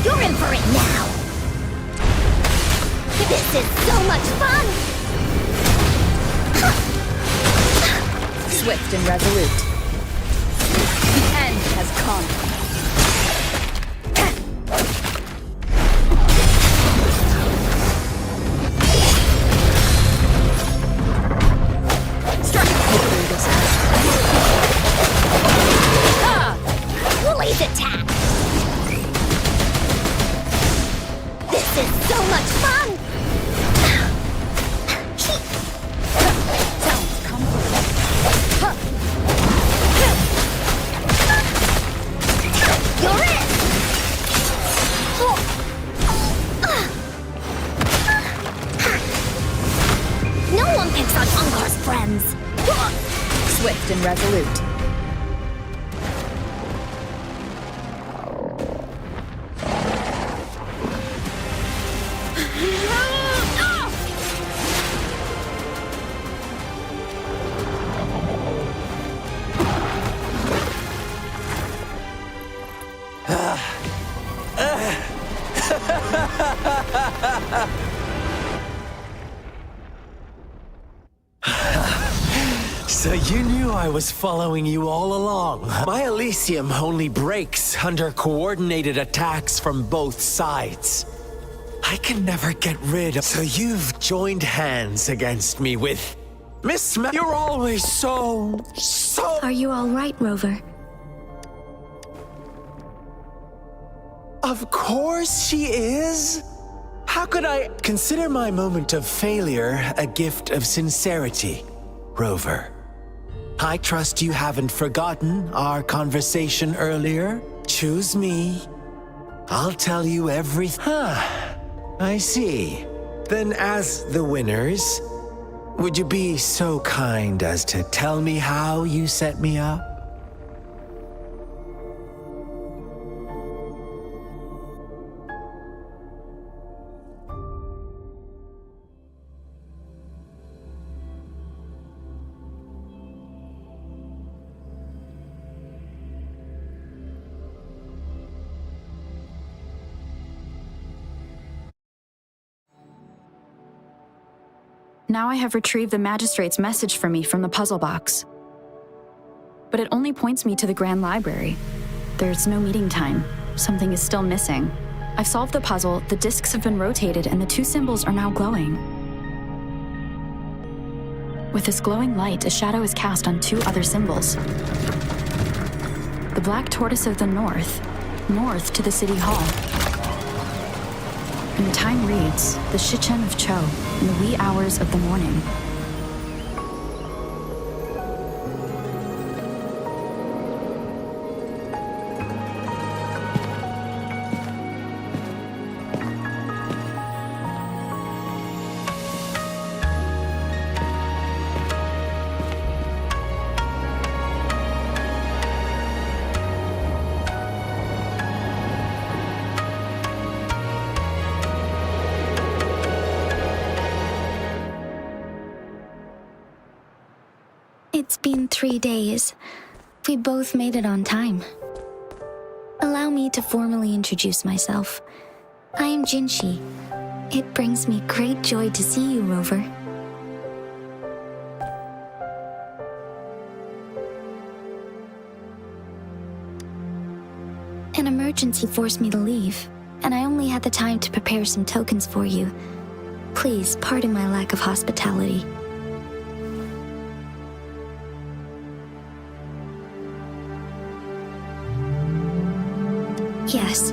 You're in for it now. This is so much fun. Swift and resolute. The end has come. Strike. Hopefully this Woolly's attack. This is so much fun. sounds comfortable. You're in. No one picks on Ungar's friends. Swift and resolute. So you knew I was following you all along. My Elysium only breaks under coordinated attacks from both sides. I can never get rid of... So you've joined hands against me with... Miss you're always so... Are you all right, Rover? Of course she is. How could I consider my moment of failure a gift of sincerity, Rover? I trust you haven't forgotten our conversation earlier. Choose me. I'll tell you everything. I see. Then as the winners, would you be so kind as to tell me how you set me up? Now I have retrieved the magistrate's message for me from the puzzle box. But it only points me to the Grand Library. There's no meeting time. Something is still missing. I've solved the puzzle, the discs have been rotated, and the two symbols are now glowing. With this glowing light, a shadow is cast on two other symbols. The black tortoise of the north to the city hall. And the time reads, the Shichen of Cho, in the wee hours of the morning. It's been 3 days. We both made it on time. Allow me to formally introduce myself. I am Jinshi. It brings me great joy to see you, Rover. An emergency forced me to leave, and I only had the time to prepare some tokens for you. Please pardon my lack of hospitality. Yes,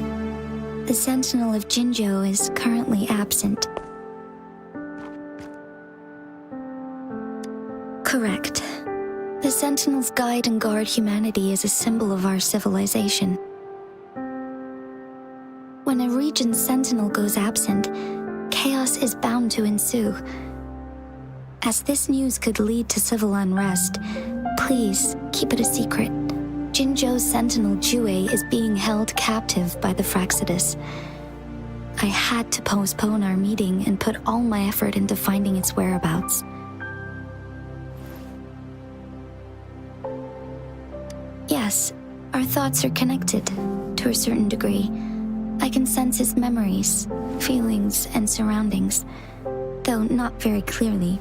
the Sentinel of Jinzhou is currently absent. Correct. The Sentinels guide and guard humanity as a symbol of our civilization. When a region's Sentinel goes absent, chaos is bound to ensue. As this news could lead to civil unrest, please keep it a secret. Jinzhou's Sentinel Jue is being held captive by the Fraxidus. I had to postpone our meeting and put all my effort into finding its whereabouts. Yes, our thoughts are connected, to a certain degree. I can sense his memories, feelings, and surroundings, though not very clearly.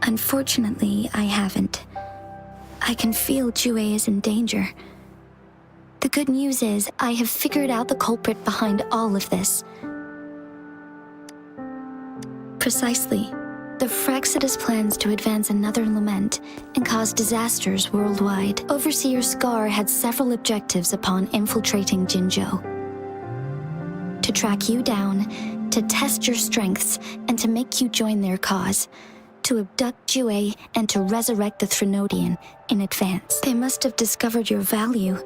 Unfortunately, I haven't. I can feel Jue is in danger. The good news is, I have figured out the culprit behind all of this. Precisely. The Fraxidus plans to advance another lament and cause disasters worldwide. Overseer Scar had several objectives upon infiltrating Jinzhou. To track you down, to test your strengths, and to make you join their cause. To abduct Jue and to resurrect the Threnodian in advance. They must have discovered your value,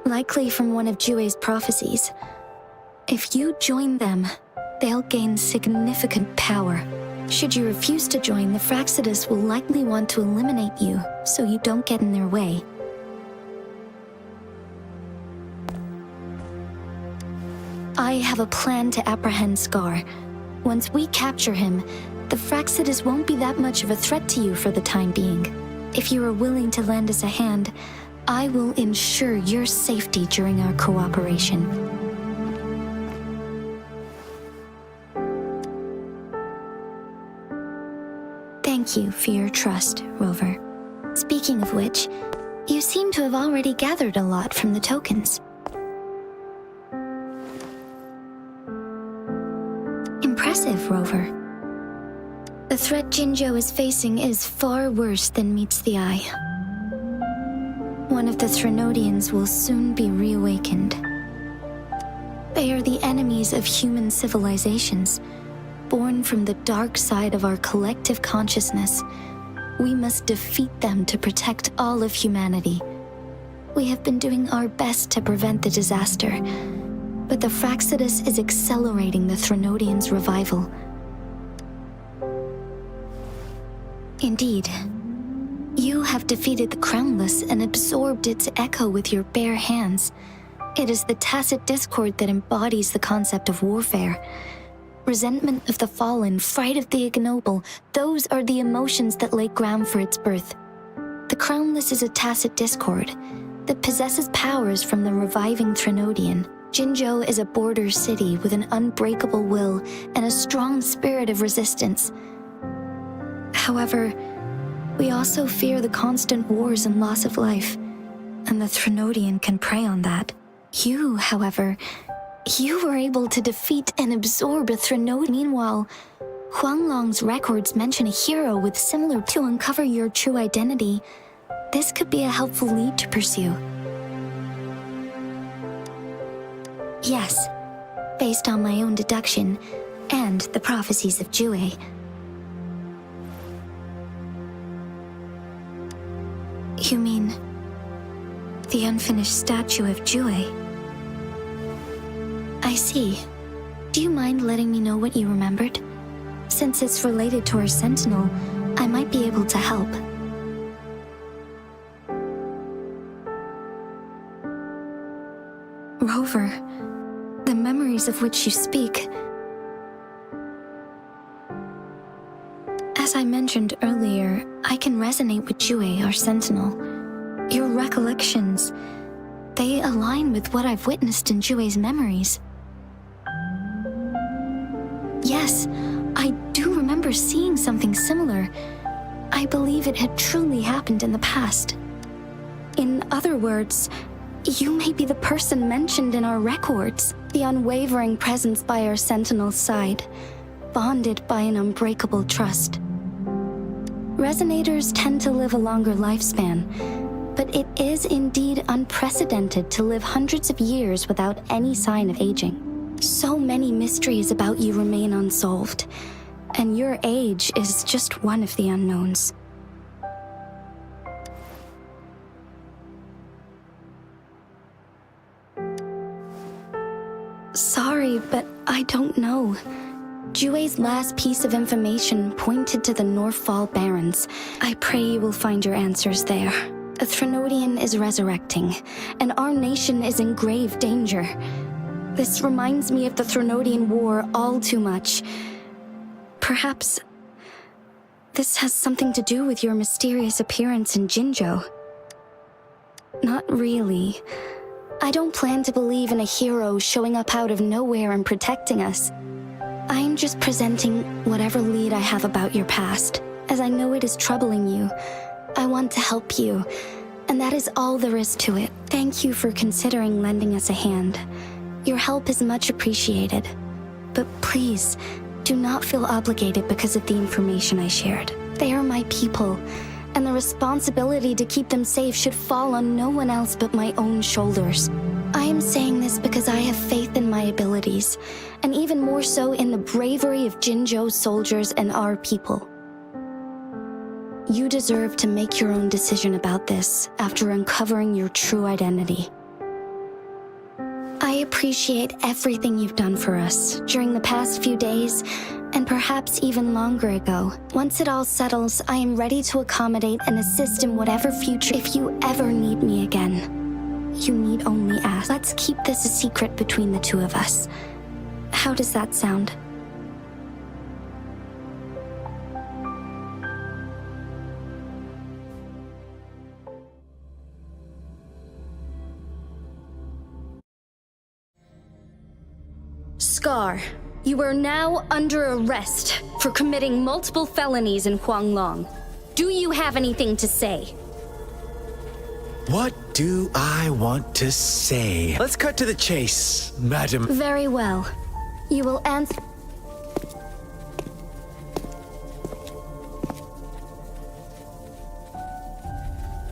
likely from one of Jue's prophecies. If you join them, they'll gain significant power. Should you refuse to join, the Fraxidus will likely want to eliminate you, so you don't get in their way. I have a plan to apprehend Scar. Once we capture him, the Fraxidus won't be that much of a threat to you for the time being. If you are willing to lend us a hand, I will ensure your safety during our cooperation. Thank you for your trust, Rover. Speaking of which, you seem to have already gathered a lot from the tokens. Impressive, Rover. The threat Jinzhou is facing is far worse than meets the eye. One of the Threnodians will soon be reawakened. They are the enemies of human civilizations, born from the dark side of our collective consciousness. We must defeat them to protect all of humanity. We have been doing our best to prevent the disaster, but the Fraxidus is accelerating the Threnodians' revival. Indeed, you have defeated the Crownless and absorbed its echo with your bare hands. It is the tacit discord that embodies the concept of warfare. Resentment of the fallen, fright of the ignoble, those are the emotions that lay ground for its birth. The Crownless is a tacit discord that possesses powers from the reviving Threnodian. Jinzhou is a border city with an unbreakable will and a strong spirit of resistance. However, we also fear the constant wars and loss of life, and the Threnodian can prey on that. You, however, you were able to defeat and absorb a Threnodian. Meanwhile, Huanglong's records mention a hero with similar to uncover your true identity. This could be a helpful lead to pursue. Yes, based on my own deduction and the prophecies of Jue. You mean the unfinished statue of Jue? I see. Do you mind letting me know what you remembered? Since it's related to our Sentinel, I might be able to help. Rover, the memories of which you speak, mentioned earlier, I can resonate with Jue, our sentinel. Your recollections, they align with what I've witnessed in Jue's memories. Yes, I do remember seeing something similar. I believe it had truly happened in the past. In other words, you may be the person mentioned in our records, the unwavering presence by our sentinel's side, bonded by an unbreakable trust. Resonators tend to live a longer lifespan, but it is indeed unprecedented to live hundreds of years without any sign of aging. So many mysteries about you remain unsolved, and your age is just one of the unknowns. Sorry, but I don't know. Jue's last piece of information pointed to the Northfall Barrens. I pray you will find your answers there. A Threnodian is resurrecting, and our nation is in grave danger. This reminds me of the Threnodian War all too much. Perhaps this has something to do with your mysterious appearance in Jinzhou. Not really. I don't plan to believe in a hero showing up out of nowhere and protecting us. I'm just presenting whatever lead I have about your past, as I know it is troubling you. I want to help you, and that is all there is to it. Thank you for considering lending us a hand. Your help is much appreciated. But please, do not feel obligated because of the information I shared. They are my people, and the responsibility to keep them safe should fall on no one else but my own shoulders. I am saying this because I have faith in my abilities, and even more so in the bravery of Jinzhou soldiers and our people. You deserve to make your own decision about this after uncovering your true identity. I appreciate everything you've done for us during the past few days, and perhaps even longer ago. Once it all settles, I am ready to accommodate and assist in whatever future. If you ever need me again, you need only ask. Let's keep this a secret between the two of us. How does that sound? Scar, you are now under arrest for committing multiple felonies in Huanglong. Do you have anything to say? What do I want to say? Let's cut to the chase, madam. Very well. You will answer.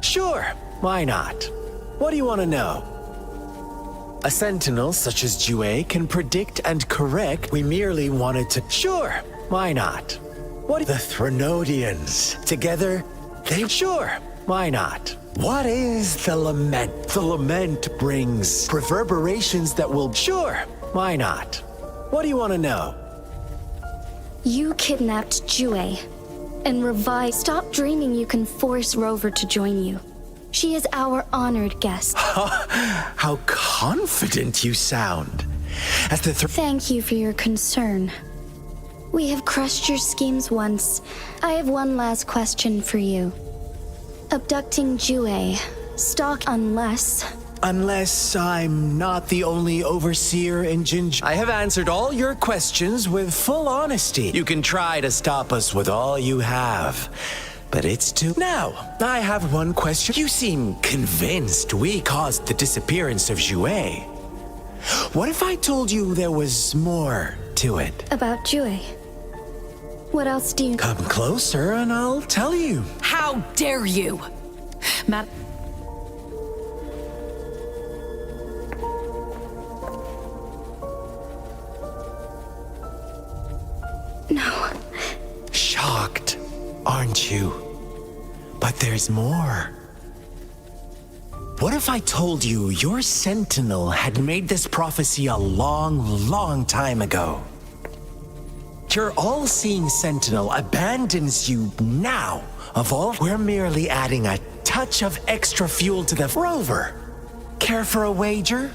Sure, why not? What do you want to know? A sentinel such as Jue can predict and correct. We merely wanted to... Sure, why not? What... The Threnodians. Together, they... Sure, why not? What is the lament? The lament brings reverberations that will... Sure, why not? What do you want to know? You kidnapped Jue and revived. Stop dreaming you can force Rover to join you. She is our honored guest. How confident you sound. As the Thank you for your concern. We have crushed your schemes once. I have one last question for you. Abducting Jue, Unless I'm not the only overseer in Jinzhou. I have answered all your questions with full honesty. You can try to stop us with all you have, but it's too... Now, I have one question. You seem convinced we caused the disappearance of Jue. What if I told you there was more to it? About Jue. What else do you... Come closer and I'll tell you. How dare you? Matt. No. Shocked, aren't you? But there's more. What if I told you your sentinel had made this prophecy a long, long time ago? Your all-seeing sentinel abandons you now. Of all, we're merely adding a touch of extra fuel to the rover. Care for a wager?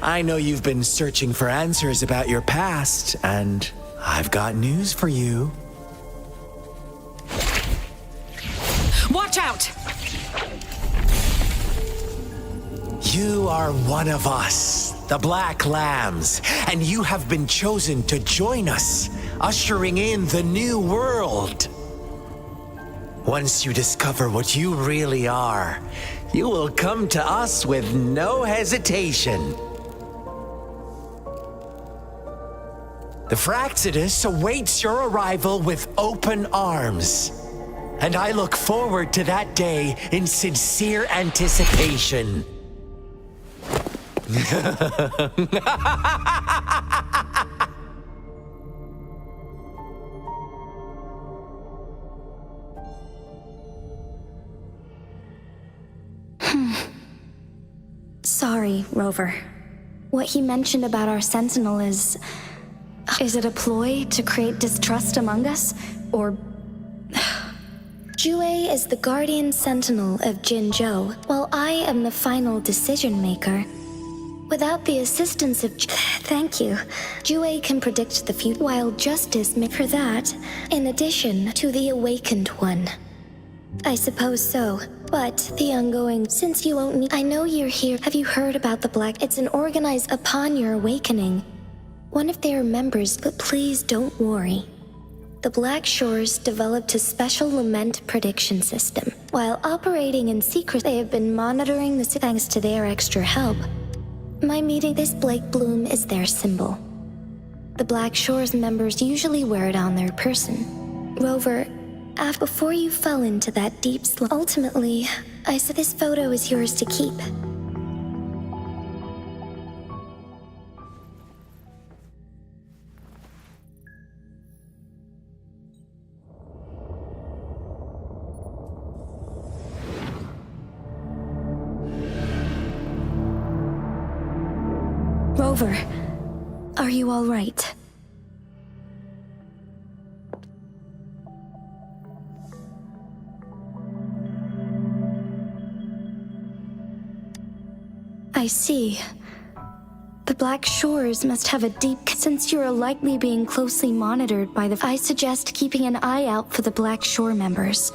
I know you've been searching for answers about your past, and I've got news for you. Watch out! You are one of us, the Black Lambs, and you have been chosen to join us, ushering in the new world. Once you discover what you really are, you will come to us with no hesitation. The Fraxidus awaits your arrival with open arms, and I look forward to that day in sincere anticipation. Sorry, Rover. What he mentioned about our sentinel is it a ploy to create distrust among us? Or... Jue is the guardian sentinel of Jinzhou, while I am the final decision maker. Without the assistance of thank you, Jue can predict the future, while Justice may for that, in addition to the Awakened One. I suppose so, but the ongoing, since you won't need, I know you're here. Have you heard about the Black? It's an organized upon your awakening. One of their members, but please don't worry. The Black Shores developed a special lament prediction system. While operating in secret, they have been monitoring the thanks to their extra help. My meeting, this Blake Bloom is their symbol. The Black Shores members usually wear it on their person. Rover, before you fell into that deep slump, ultimately, I said this photo is yours to keep. Rover, are you all right? I see. The Black Shores must have a deep... Since you're likely being closely monitored by the... I suggest keeping an eye out for the Black Shore members.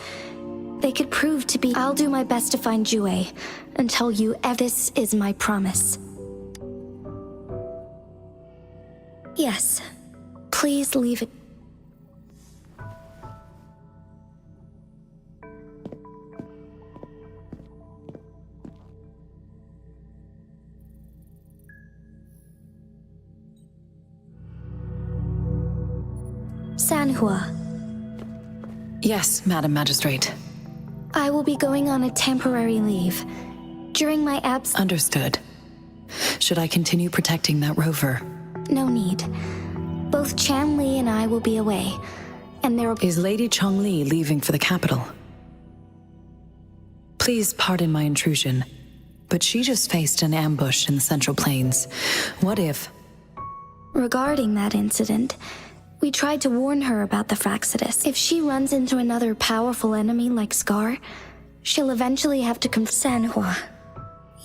They could prove to be... I'll do my best to find Jue and tell you this is my promise. Yes. Please leave it. Sanhua. Yes, Madam Magistrate. I will be going on a temporary leave. During my absence... Understood. Should I continue protecting that rover? No need. Both Chan Li and I will be away, and there will... Is Lady Chongli leaving for the capital? Please pardon my intrusion, but she just faced an ambush in the Central Plains. What if... Regarding that incident, we tried to warn her about the Fraxidus. If she runs into another powerful enemy like Scar, she'll eventually have to Sanhua.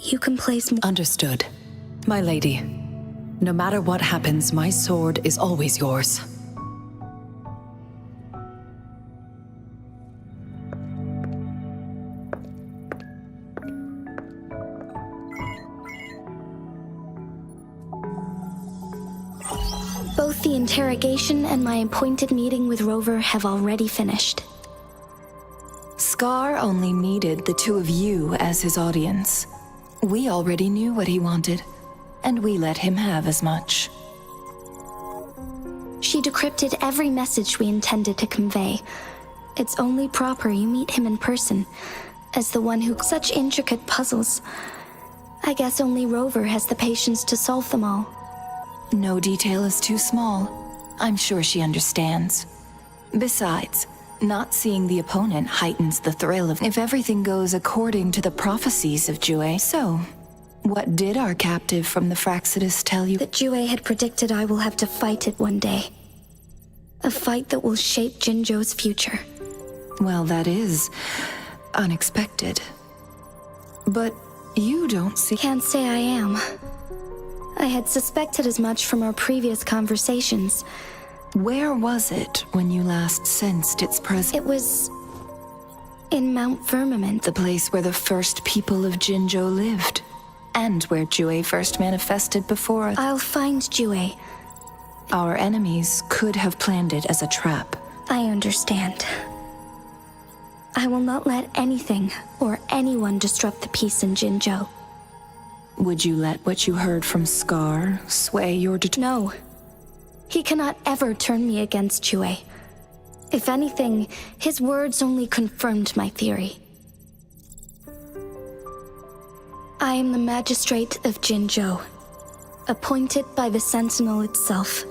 You can place... Understood. My lady, no matter what happens, my sword is always yours. Both the interrogation and my appointed meeting with Rover have already finished. Scar only needed the two of you as his audience. We already knew what he wanted, and we let him have as much. She decrypted every message we intended to convey. It's only proper you meet him in person, as the one who... Such intricate puzzles. I guess only Rover has the patience to solve them all. No detail is too small. I'm sure she understands. Besides, not seeing the opponent heightens the thrill of... If everything goes according to the prophecies of Jue. So, what did our captive from the Fraxidus tell you? That Jue had predicted I will have to fight it one day. A fight that will shape Jinzhou's future. Well, that is... unexpected. But you don't see... Can't say I am. I had suspected as much from our previous conversations. Where was it when you last sensed its presence? It was... In Mount Firmament. The place where the first people of Jinzhou lived, and where Jue first manifested before. I'll find Jue. Our enemies could have planned it as a trap. I understand. I will not let anything or anyone disrupt the peace in Jinzhou. Would you let what you heard from Scar sway your No. He cannot ever turn me against Jue. If anything, his words only confirmed my theory. I am the magistrate of Jinzhou, appointed by the Sentinel itself.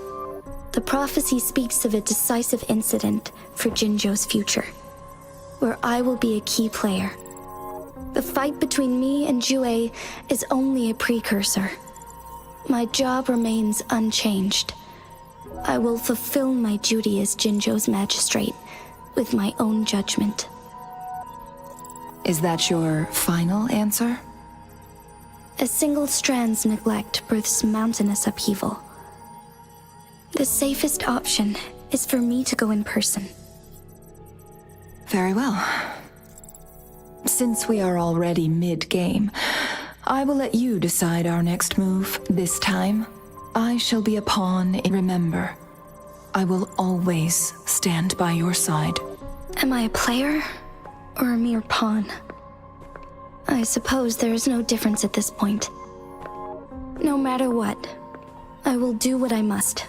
The prophecy speaks of a decisive incident for Jinzhou's future, where I will be a key player. The fight between me and Jue is only a precursor. My job remains unchanged. I will fulfill my duty as Jinzhou's magistrate with my own judgment. Is that your final answer? A single strand's neglect births mountainous upheaval. The safest option is for me to go in person. Very well. Since we are already mid-game, I will let you decide our next move. This time, I shall be a pawn. Remember, I will always stand by your side. Am I a player or a mere pawn? I suppose there is no difference at this point. No matter what, I will do what I must.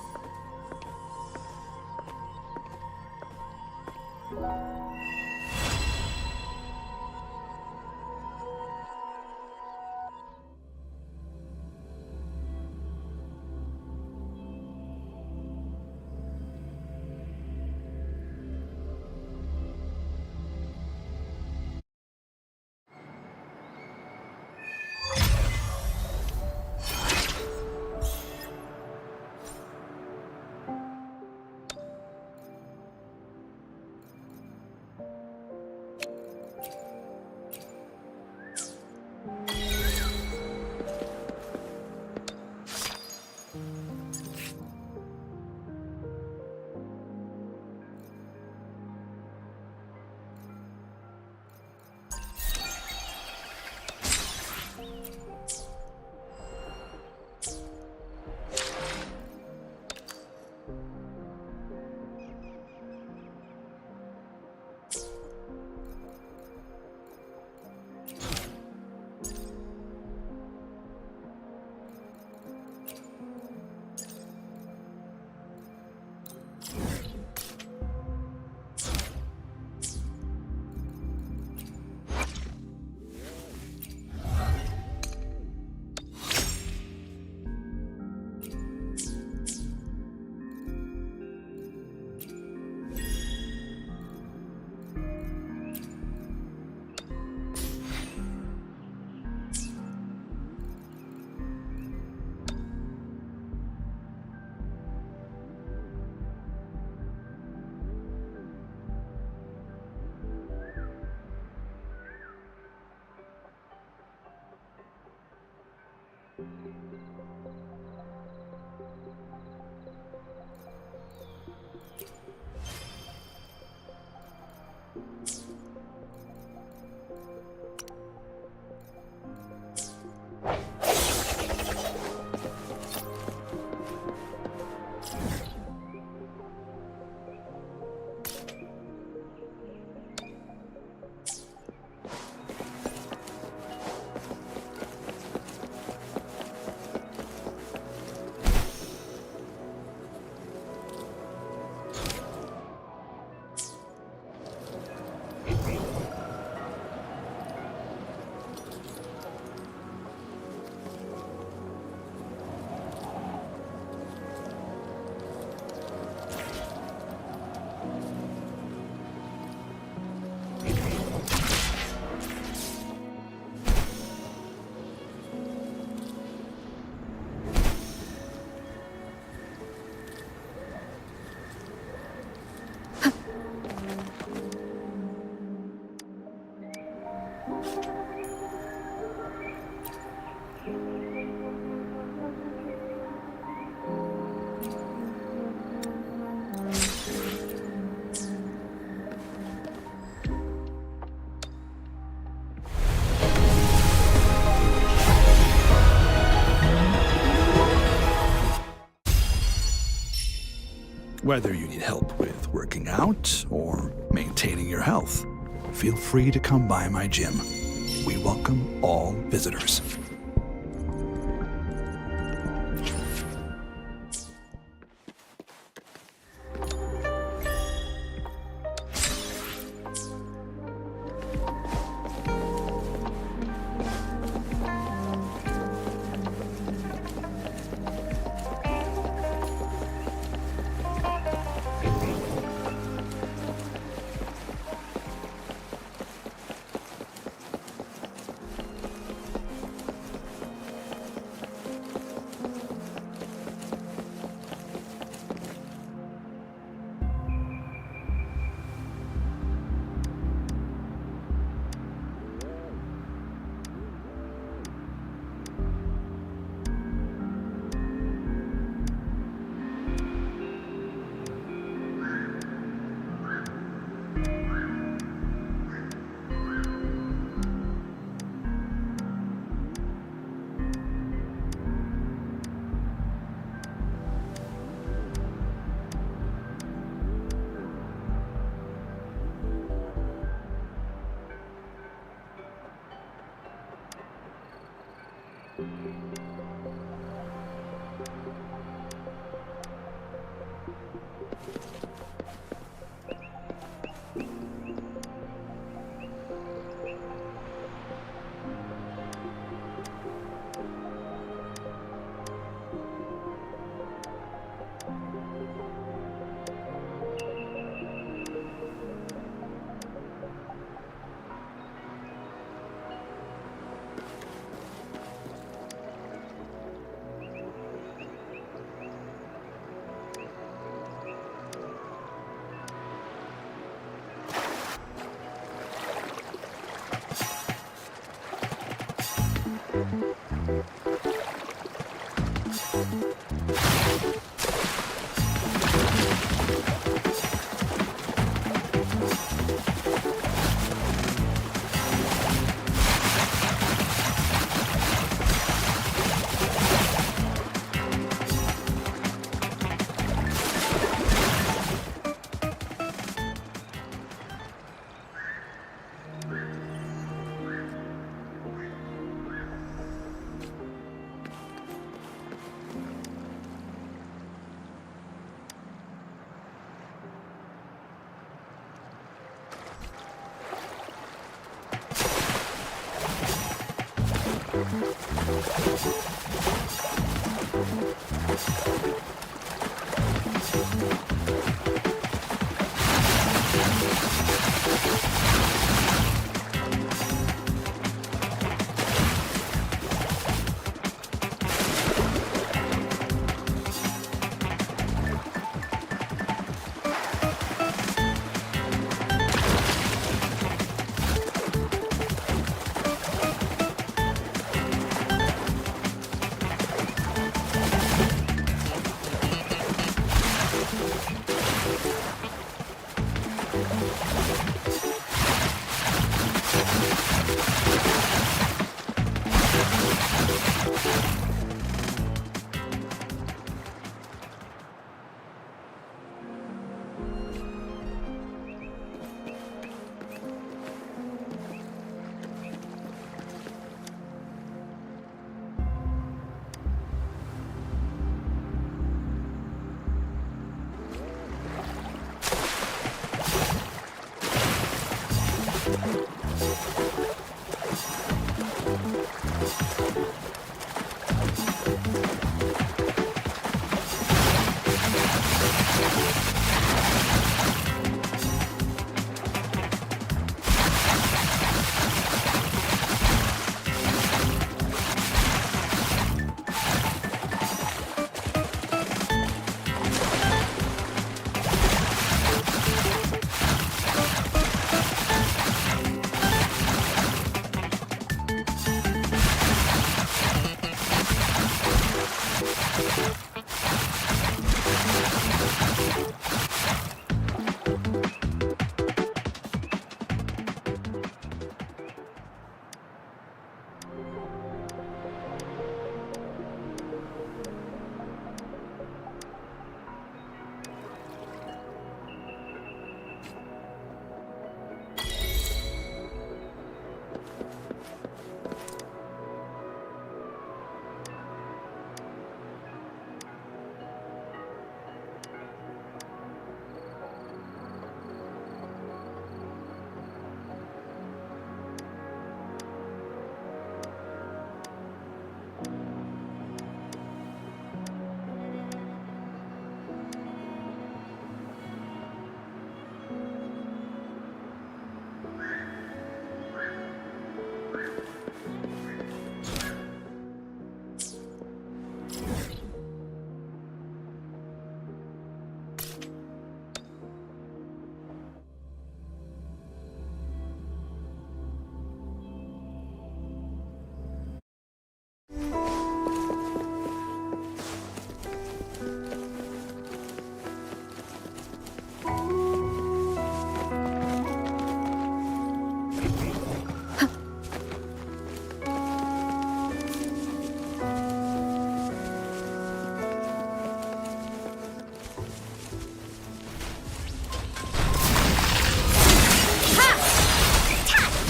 Whether you need help with working out or maintaining your health, feel free to come by my gym. We welcome all visitors.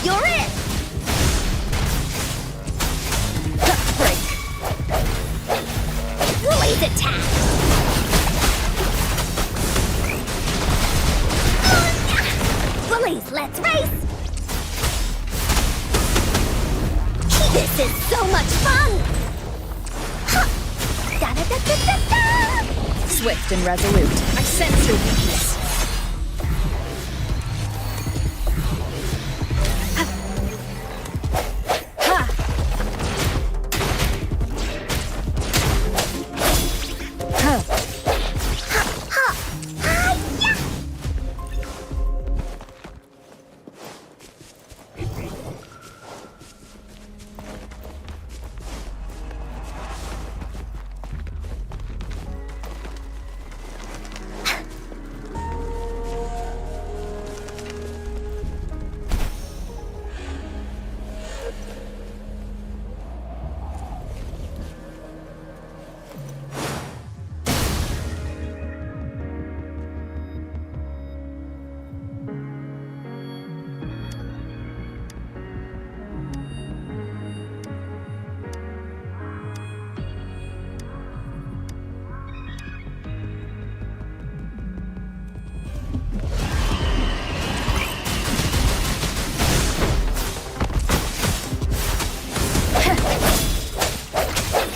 You're it! Break. Blaze attack! Bullies, let's race! This is so much fun! Da-da-da-da-da-da! Swift and resolute. I sense your weakness.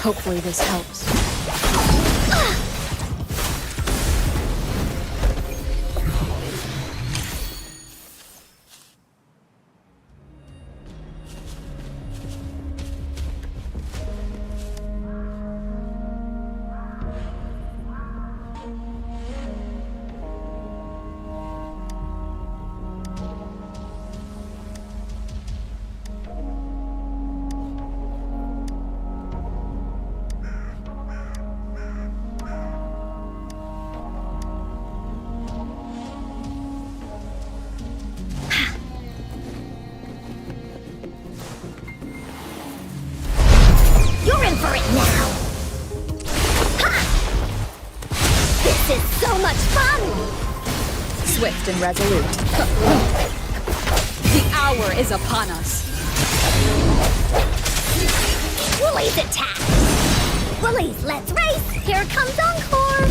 Hopefully this helps. You're in for it now! Ha! This is so much fun! Swift and resolute. The hour is upon us. Woolies attack! Woolies, let's race! Here comes Encore!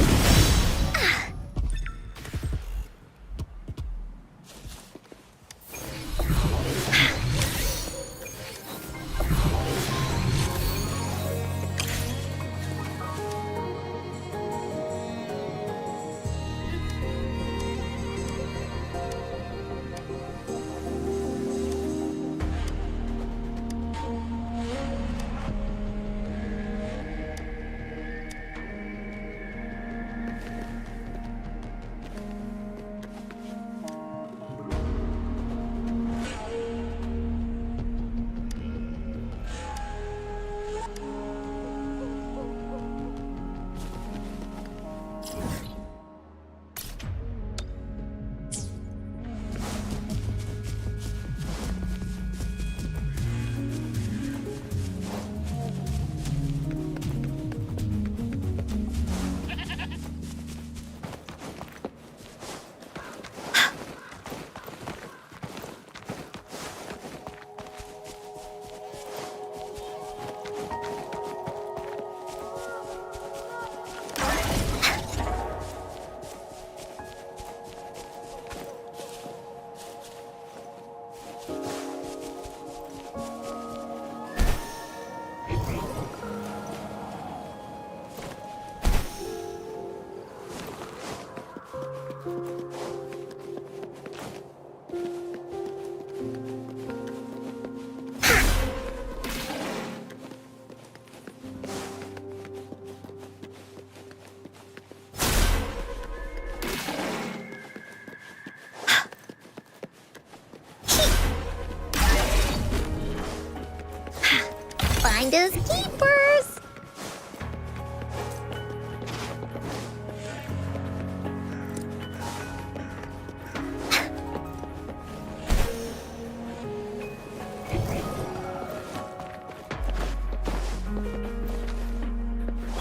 Finders keepers!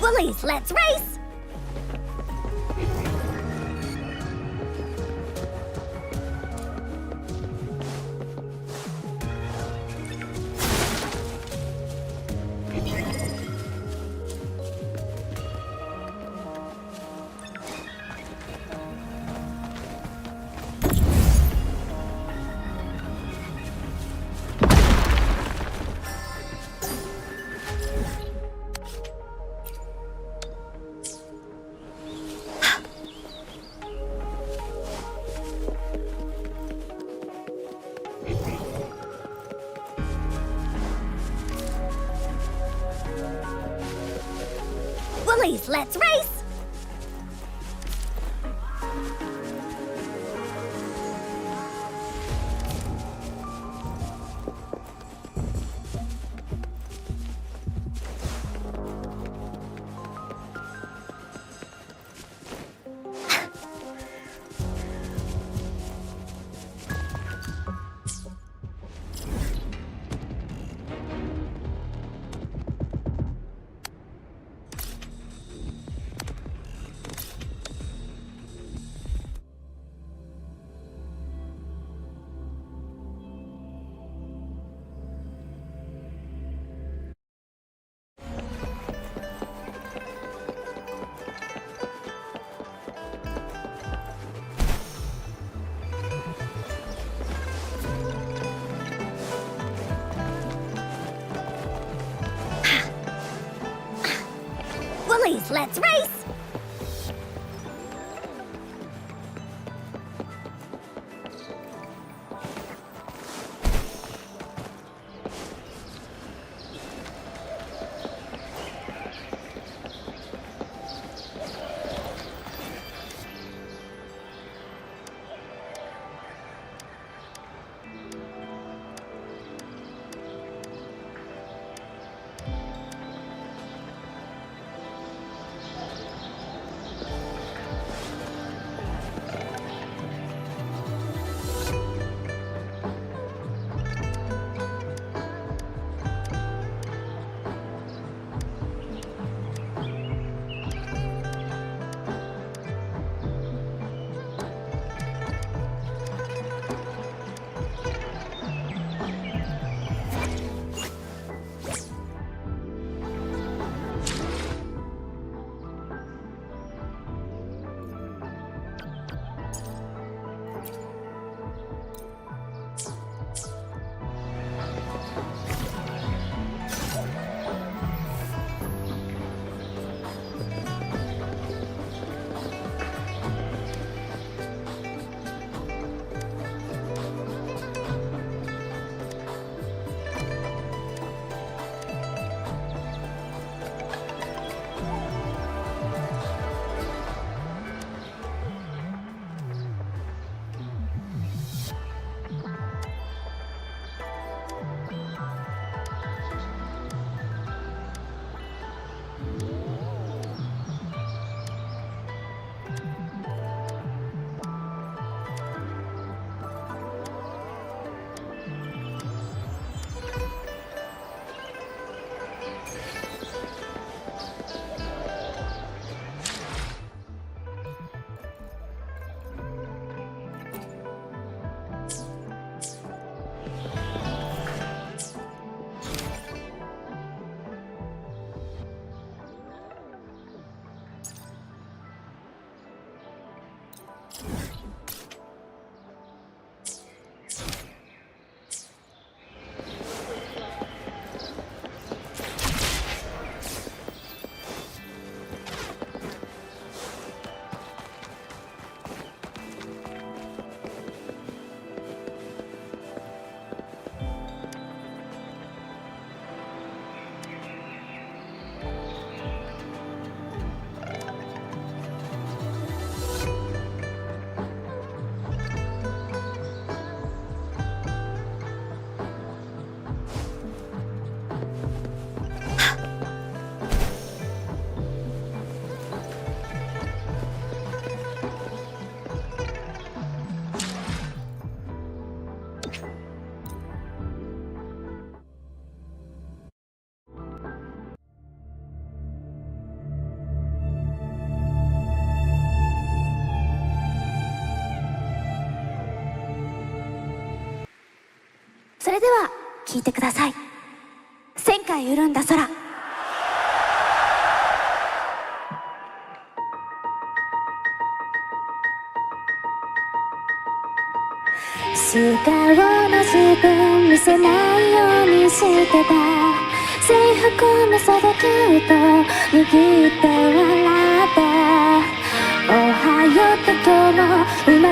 Woolies, let's race! Woolies, let's race! Woolies, let's race! それでは聞いてください。1000回潤んだ空。素顔の自分見せないようにしてた制服の袖キュート握って笑